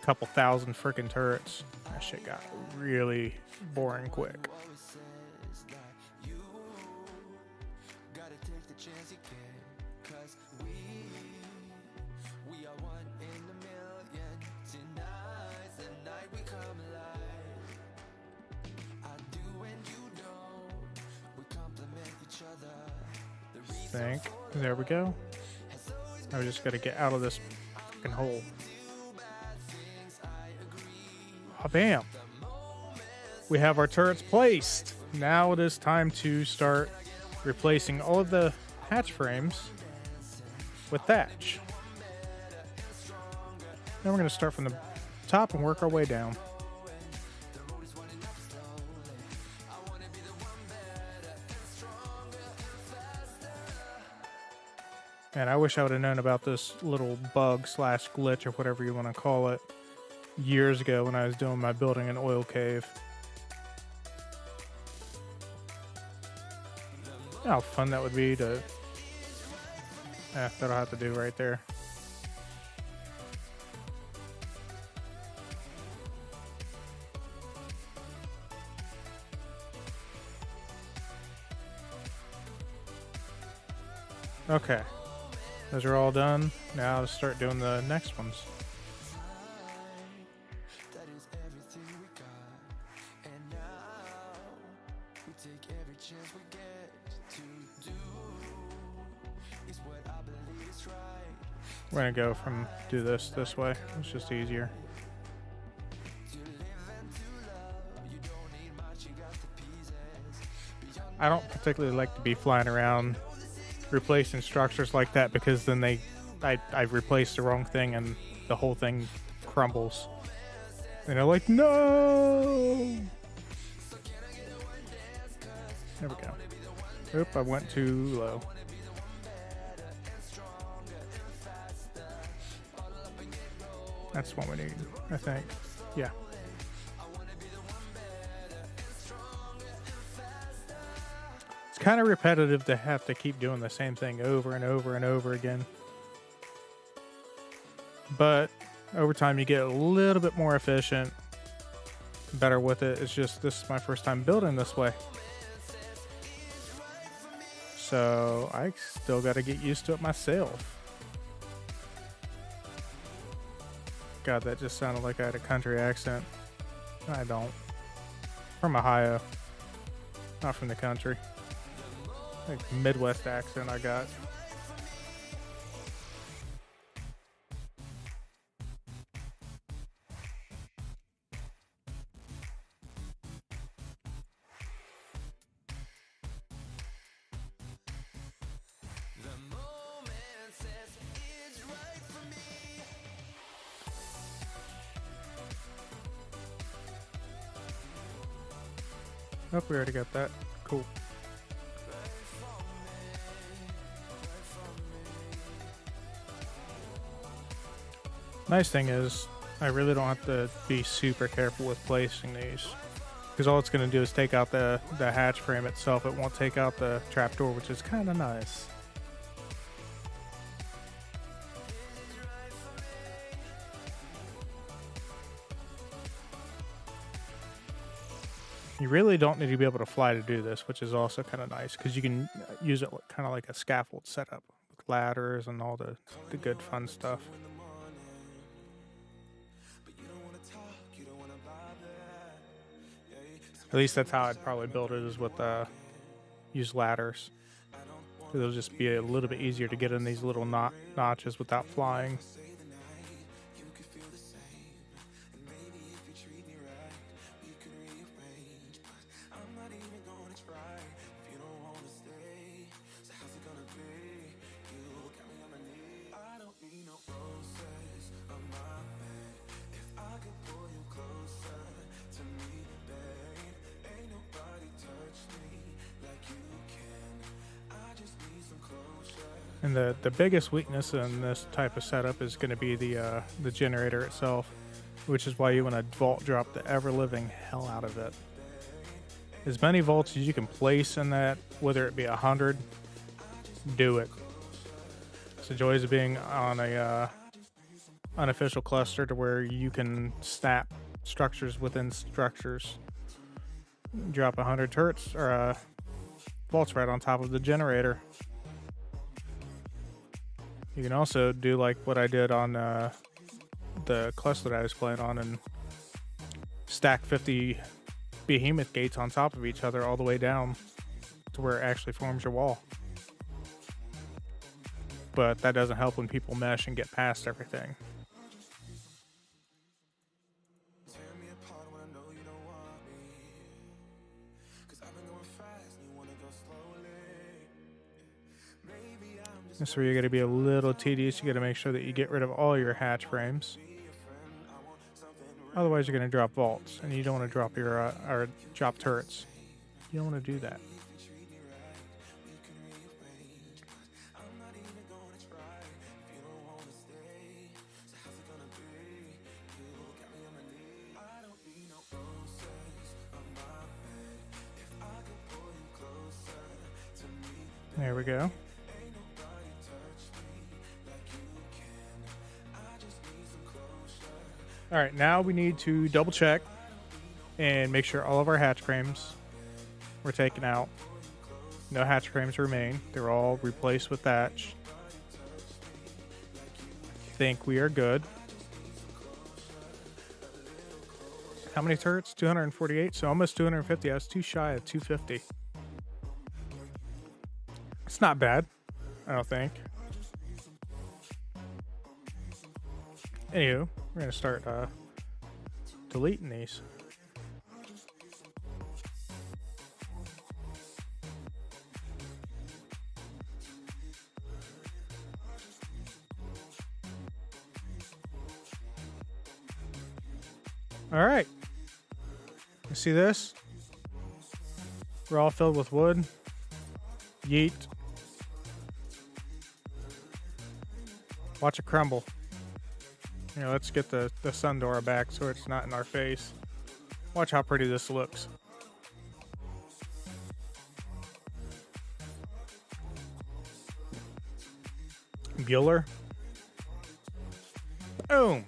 couple thousand freaking turrets. That shit got really boring quick. There we go. Now we just gotta get out of this fucking hole. Oh, bam! We have our turrets placed. Now it is time to start replacing all of the hatch frames with thatch. Then we're gonna start from the top and work our way down. And I wish I would have known about this little bug slash glitch or whatever you want to call it years ago when I was doing my building an oil cave. How fun that would be to... that'll have to do right there. Okay. Those are all done. Now let's start doing the next ones. We're gonna go from do this way. It's just easier. I don't particularly like to be flying around replacing structures like that because then I replaced the wrong thing and the whole thing crumbles. And they're like, no! There we go. Oop, I went too low. That's what we need, I think. Yeah. It's kind of repetitive to have to keep doing the same thing over and over and over again. But over time you get a little bit more efficient, better with it. It's just this is my first time building this way. So I still got to get used to it myself. God, that just sounded like I had a country accent. I don't. From Ohio. Not from the country. Like Midwest accent I got. Oh, we already got that. Cool. Nice thing is, I really don't have to be super careful with placing these. Because all it's going to do is take out the hatch frame itself. It won't take out the trapdoor, which is kind of nice. You really don't need to be able to fly to do this, which is also kind of nice because you can use it kind of like a scaffold setup with ladders and all the good fun stuff. At least that's how I'd probably build it, is with use ladders. It'll just be a little bit easier to get in these little notches without flying. And the biggest weakness in this type of setup is going to be the generator itself, which is why you want to vault drop the ever-living hell out of it. As many vaults as you can place in that, whether it be 100, do it. It's the joys of being on a unofficial cluster to where you can snap structures within structures. Drop 100 turrets or vaults right on top of the generator. You can also do like what I did on the cluster that I was playing on and stack 50 behemoth gates on top of each other all the way down to where it actually forms your wall. But that doesn't help when people mesh and get past everything. This is where you're going to be a little tedious. You got to make sure that you get rid of all your hatch frames. Otherwise, you're going to drop vaults, and you don't want to drop your or drop turrets. You don't want to do that. There we go. All right, now we need to double check and make sure all of our hatch frames were taken out. No hatch frames remain. They're all replaced with thatch. I think we are good. How many turrets? 248, so almost 250. I was too shy of 250. It's not bad, I don't think. Anywho, we're going to start deleting these. All right. You see this? We're all filled with wood. Yeet. Watch it crumble. Here, let's get the sun door back so it's not in our face. Watch how pretty this looks. Bueller. Boom.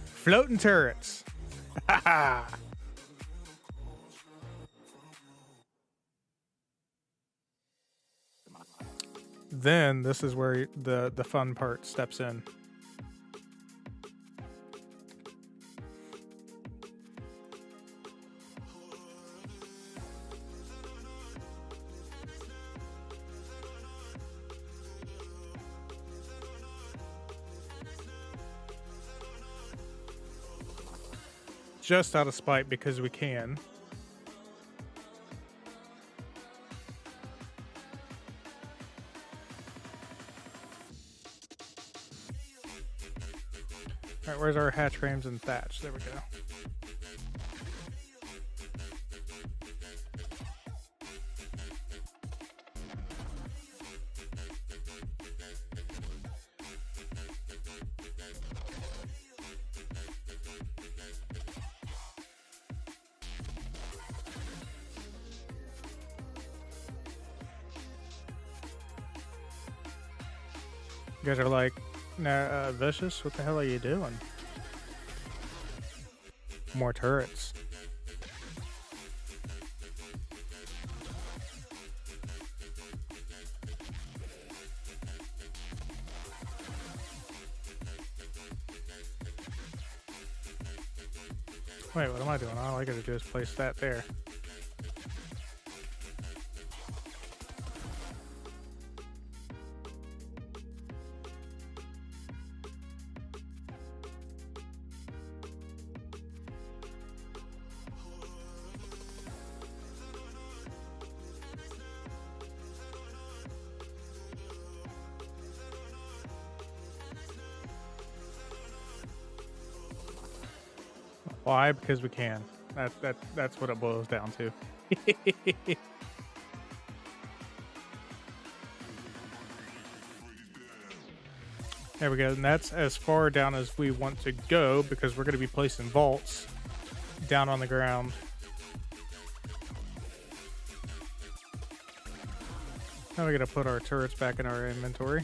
Floating turrets. Ha ha. Then this is where the fun part steps in. Just out of spite because we can. All right, where's our hatch frames and thatch? There we go. You guys are like, nah, Vicious, what the hell are you doing? More turrets. Wait, what am I doing? All I gotta do is place that there. Why? Because we can. That's what it boils down to. There we go. And that's as far down as we want to go because we're going to be placing vaults down on the ground. Now we're going to put our turrets back in our inventory.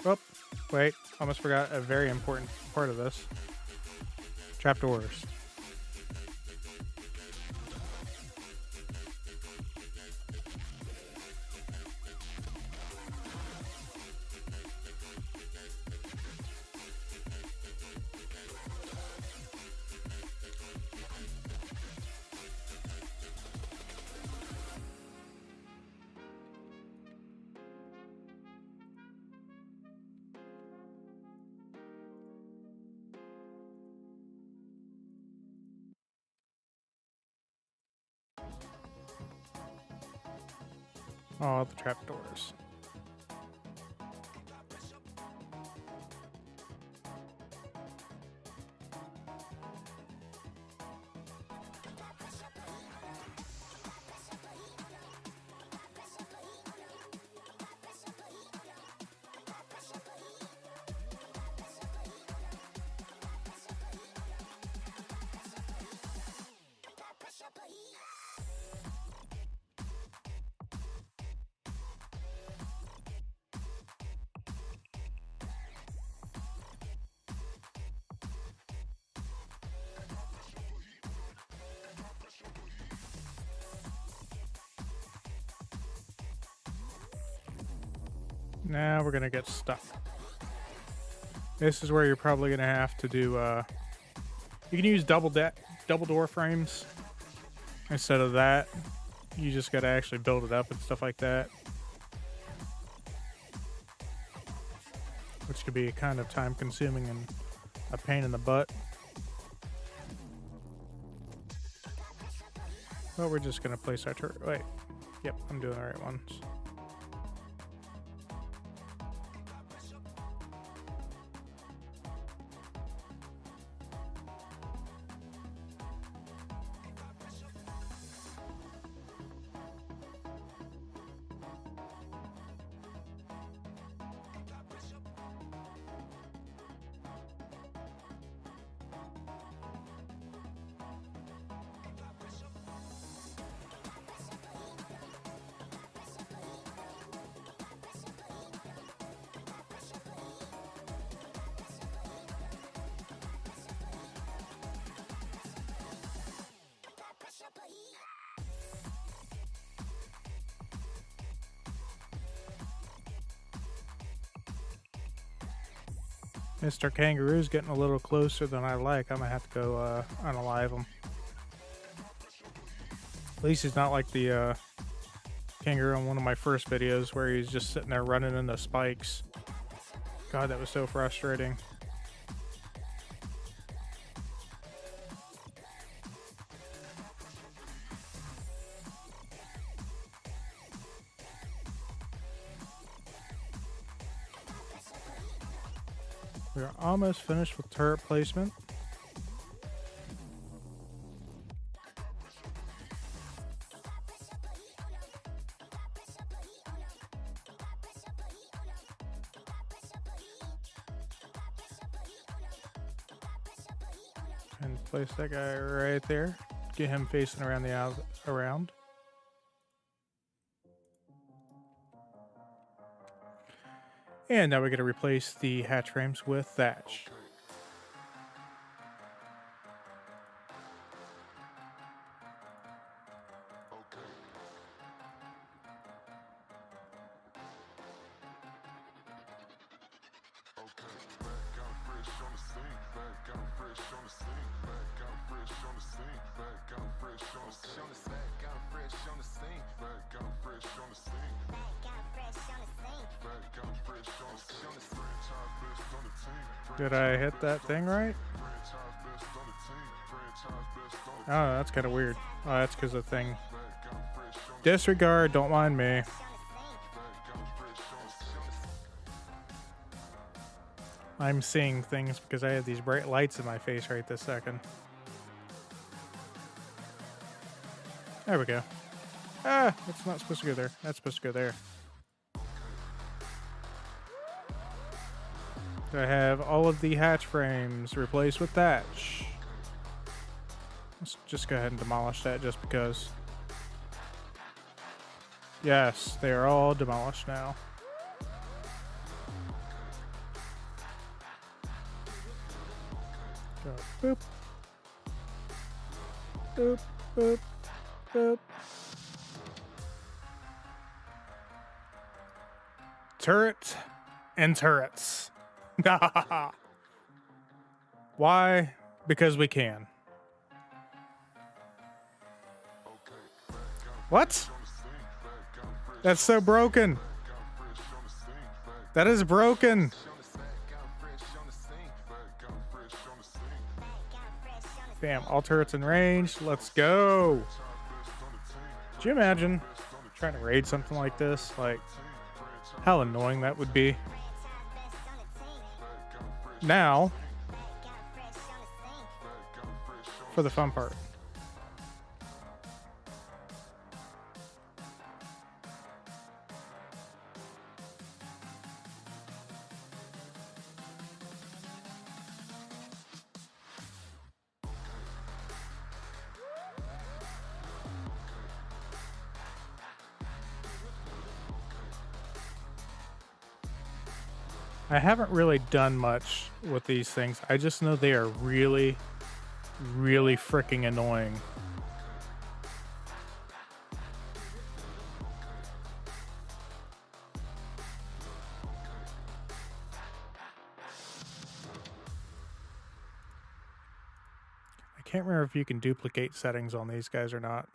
Oh, wait. Almost forgot a very important part of this. Trapdoors. All the trapdoors. Now we're gonna get stuck. This is where you're probably gonna have to do. You can use double door frames instead of that. You just gotta actually build it up and stuff like that, which could be kind of time consuming and a pain in the butt. But we're just gonna place our turret. Wait, yep, I'm doing the right ones. Mr. Kangaroo's getting a little closer than I like. I'm gonna have to go unalive him. At least he's not like the kangaroo on one of my first videos where he's just sitting there running into spikes. God, that was so frustrating. We're almost finished with turret placement. And place that guy right there. Get him facing around the around. And now we're going to replace the hatch frames with thatch. Did I hit that thing right? Oh, that's kind of weird. Oh, that's because the thing. Disregard, don't mind me. I'm seeing things because I have these bright lights in my face right this second. There we go. Ah, it's not supposed to go there. That's supposed to go there. Do I have all of the hatch frames replaced with thatch? Let's just go ahead and demolish that just because. Yes, they are all demolished now. Go boop. Boop, boop, boop. Turret and turrets. Why? Because we can. What? That's so broken. That is broken. Bam, all turrets in range. Let's go. Could you imagine trying to raid something like this? Like, how annoying that would be. Now, for the fun part. I haven't really done much with these things. I just know they are really, really freaking annoying. I can't remember if you can duplicate settings on these guys or not.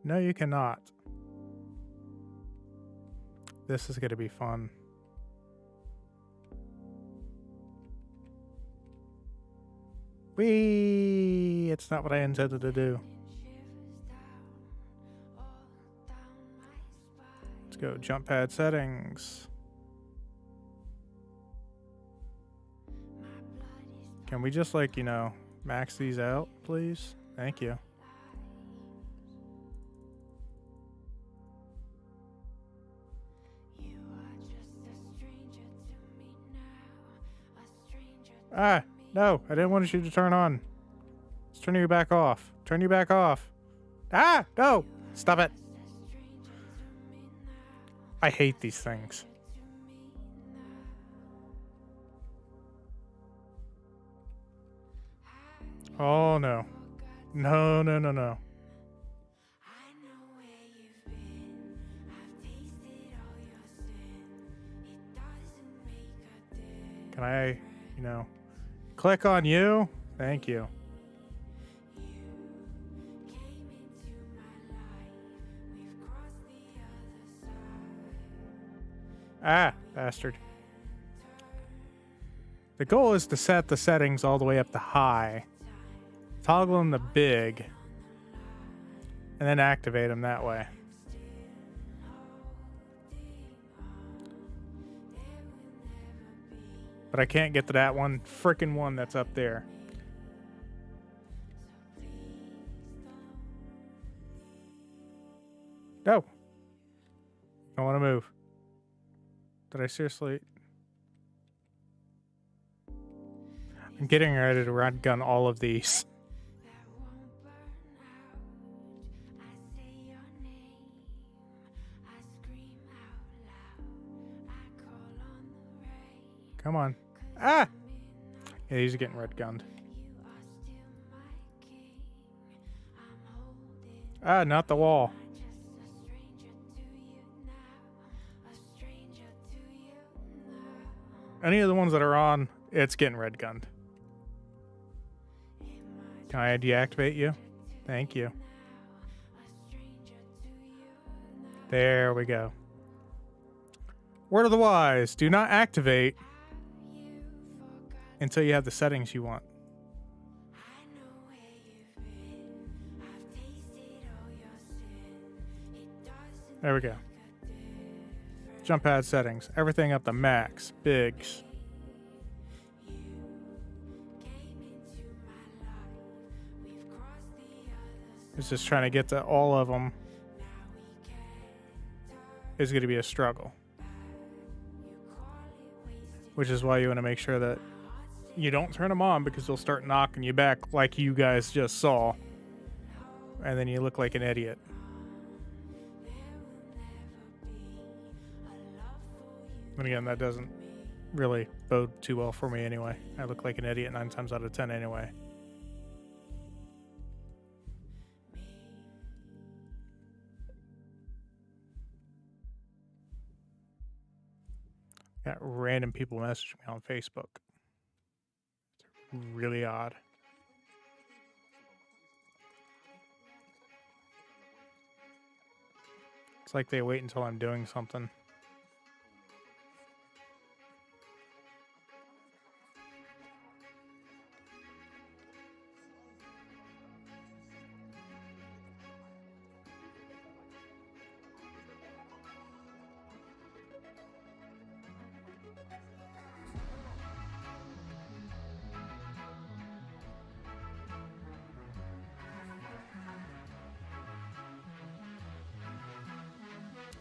No, you cannot. This is going to be fun. Whee! It's not what I intended to do. Let's go jump pad settings. Can we just, like, you know, max these out, please? Thank you. Ah, no, I didn't want you to turn on. Let's turn you back off. Turn you back off. Ah, no, stop it. I hate these things. Oh, no. No, no, no, no. Can I, you know, click on you? Thank you. Ah, bastard. The goal is to set the settings all the way up to high, toggle them to big, and then activate them that way. But I can't get to that one frickin' one that's up there. No. I want to move. Did I seriously? I'm getting ready to run gun all of these. Come on. Ah! Yeah, he's getting red gunned. Ah, not the wall. Any of the ones that are on, it's getting red gunned. Can I deactivate you? Thank you. There we go. Word of the wise, do not activate until you have the settings you want. There we go. Jump pad settings. Everything up to max. Bigs. It's just trying to get to all of them is going to be a struggle. Which is why you want to make sure that you don't turn them on, because they'll start knocking you back like you guys just saw. And then you look like an idiot. And again, that doesn't really bode too well for me anyway. I look like an idiot 9 times out of 10 anyway. Got random people messaging me on Facebook. It's really odd. It's like they wait until I'm doing something.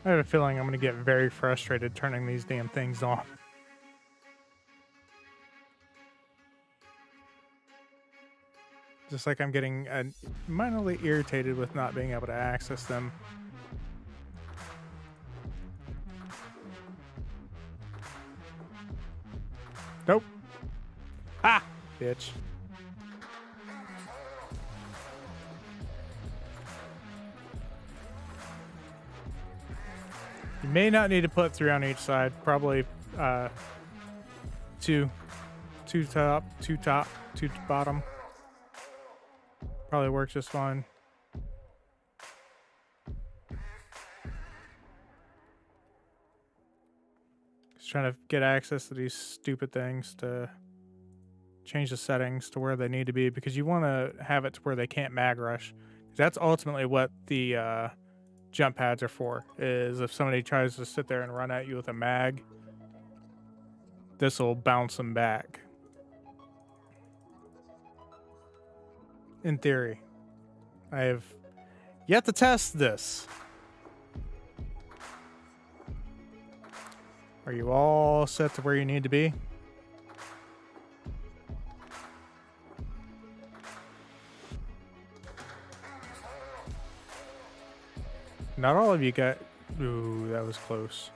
I have a feeling I'm going to get very frustrated turning these damn things on. Just like I'm getting minorly irritated with not being able to access them. Nope. Ah, bitch. You may not need to put 3 on each side. Probably 2 top, 2 bottom. Probably works just fine. Just trying to get access to these stupid things to change the settings to where they need to be, because you want to have it to where they can't mag rush. That's ultimately what the jump pads are for, is if somebody tries to sit there and run at you with a mag, this will bounce them back. In theory. I have yet to test this. Are you all set to where you need to be? Not all of you got... Ooh, that was close.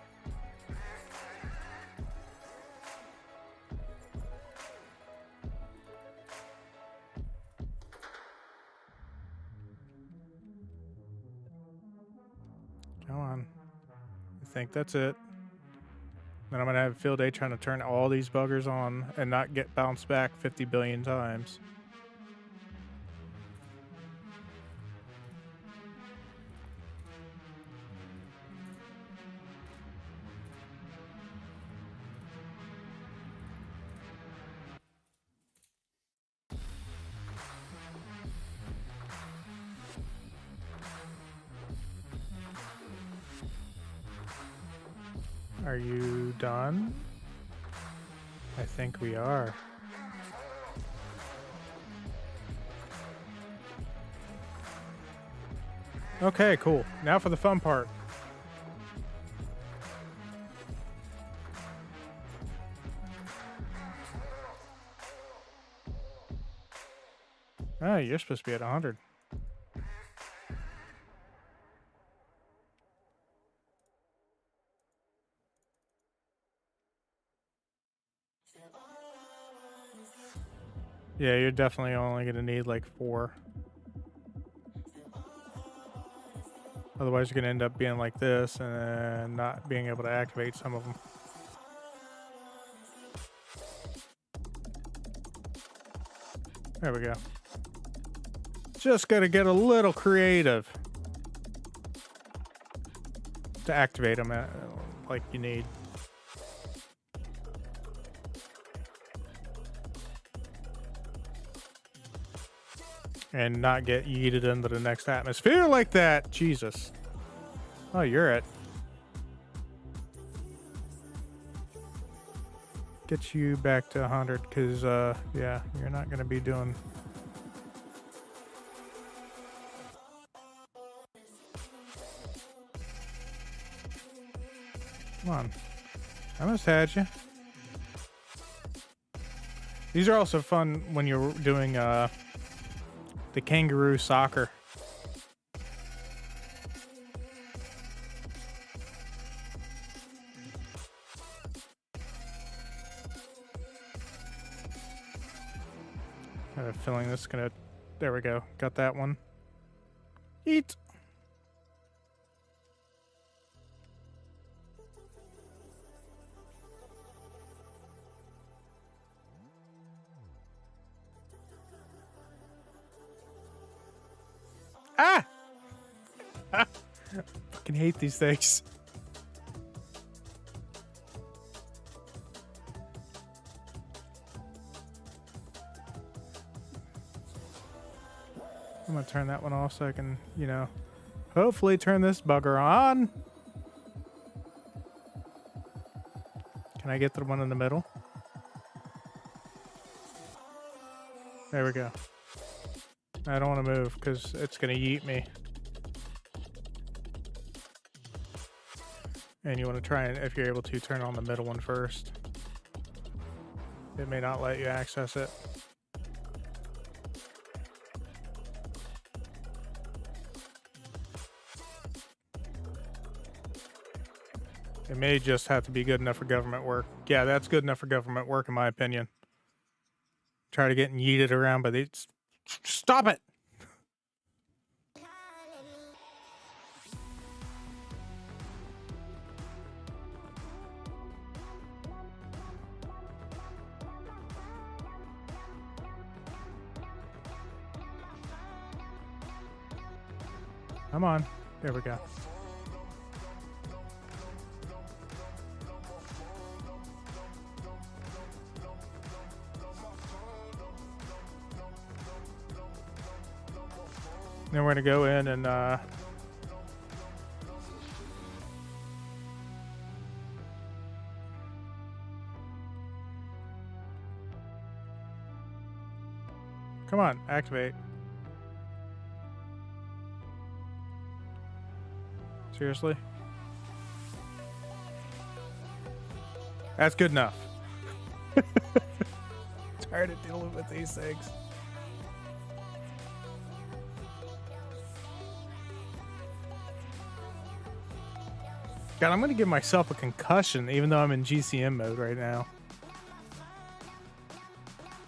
Come on. I think that's it. Then I'm going to have a field day trying to turn all these buggers on and not get bounced back 50 billion times. Are you done? I think we are. Okay, cool. Now for the fun part. Oh, you're supposed to be at 100. Yeah, you're definitely only going to need like 4. Otherwise, you're going to end up being like this and not being able to activate some of them. There we go. Just got to get a little creative to activate them like you need. And not get yeeted into the next atmosphere like that. Jesus. Oh, you're it. Get you back to 100 because, yeah, you're not going to be doing... Come on. I almost had you. These are also fun when you're doing, the kangaroo soccer. I have a feeling this is gonna... There we go. Got that one. Eat! Ah! Fucking hate these things. I'm gonna turn that one off so I can, you know, hopefully turn this bugger on. Can I get the one in the middle? There we go. I don't want to move because it's going to yeet me. And you want to try and, if you're able to, turn on the middle one first. It may not let you access it. It may just have to be good enough for government work. Yeah, that's good enough for government work in my opinion. Try to get yeeted around, but it's... Stop it! Come on. There we go. Then we're going to go in and come on, activate. Seriously? That's good enough. Tired of dealing with these things. God, I'm going to give myself a concussion even though I'm in GCM mode right now.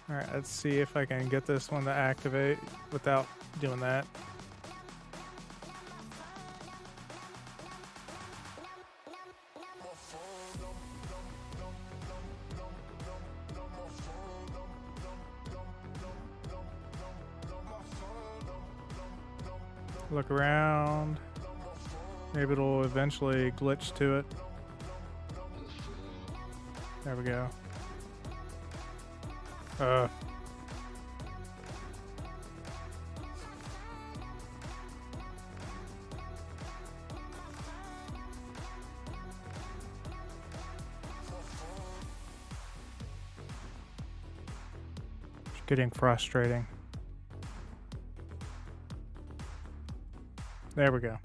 Alright, let's see if I can get this one to activate without doing that. Look around. Maybe it'll eventually glitch to it. There we go. It's getting frustrating. There we go.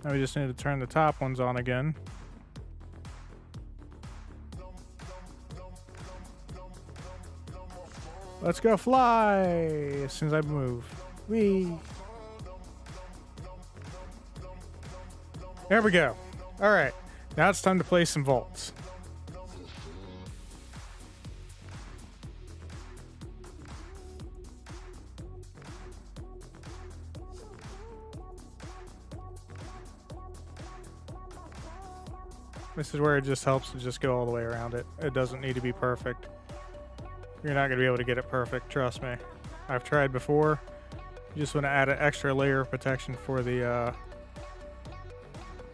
Now we just need to turn the top ones on again. Let's go fly as soon as I move. Whee! There we go. All right, now it's time to play some vaults. This is where it just helps to just go all the way around it. It doesn't need to be perfect. You're not going to be able to get it perfect, trust me. I've tried before. You just want to add an extra layer of protection for the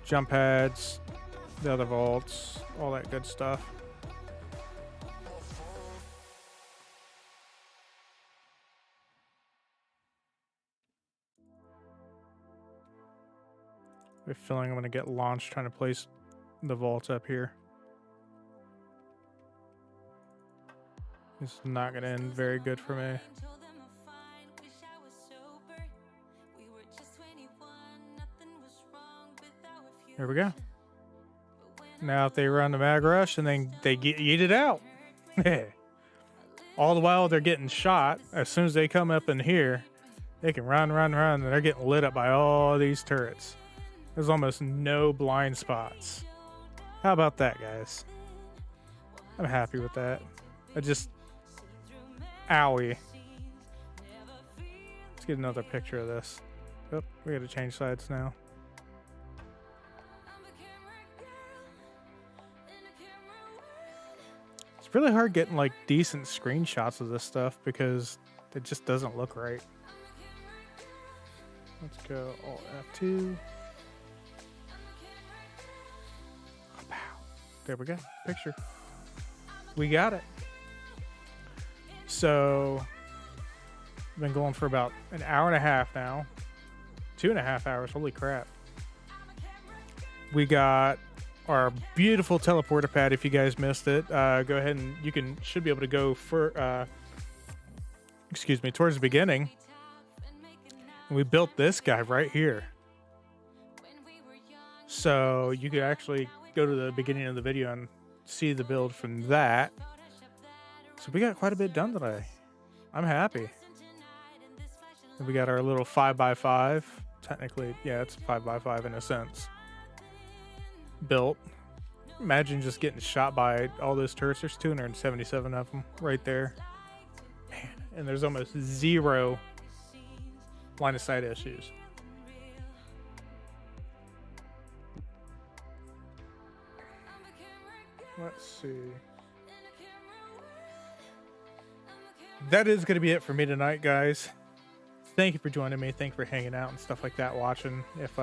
jump pads, the other vaults, all that good stuff. I have a feeling I'm going to get launched trying to place the vaults up here. This is not going to end very good for me. Here we go. Now if they run the mag rush and then they get yeeted out. All the while they're getting shot. As soon as they come up in here, they can run, and they're getting lit up by all these turrets. There's almost no blind spots. How about that, guys? I'm happy with that. Owie. Let's get another picture of this. Oh, we gotta change sides now. It's really hard getting like decent screenshots of this stuff because it just doesn't look right. Let's go Alt F2. There we go. Picture. We got it. So, I've been going for about an hour and a half now. 2.5 hours. Holy crap. We got our beautiful teleporter pad. If you guys missed it, go ahead and should be able to go for, towards the beginning. And we built this guy right here. So, you could actually go to the beginning of the video and see the build from that. So we got quite a bit done today. I'm happy. And we got our little 5x5. Technically, yeah, it's 5x5 in a sense. Built. Imagine just getting shot by all those turrets. There's 277 of them right there. Man, and there's almost zero line of sight issues. Let's see. That is going to be it for me tonight, guys. Thank you for joining me. Thank you for hanging out and stuff like that, watching. If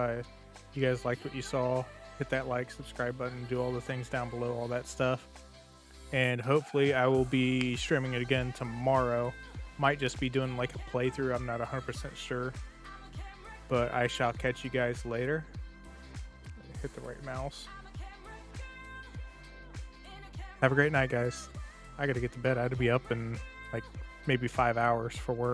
you guys liked what you saw, hit that like, subscribe button, do all the things down below, all that stuff. And hopefully I will be streaming it again tomorrow. Might just be doing like a playthrough. I'm not 100% sure. But I shall catch you guys later. Hit the right mouse. Have a great night, guys. I gotta get to bed. I had to be up in like maybe 5 hours for work.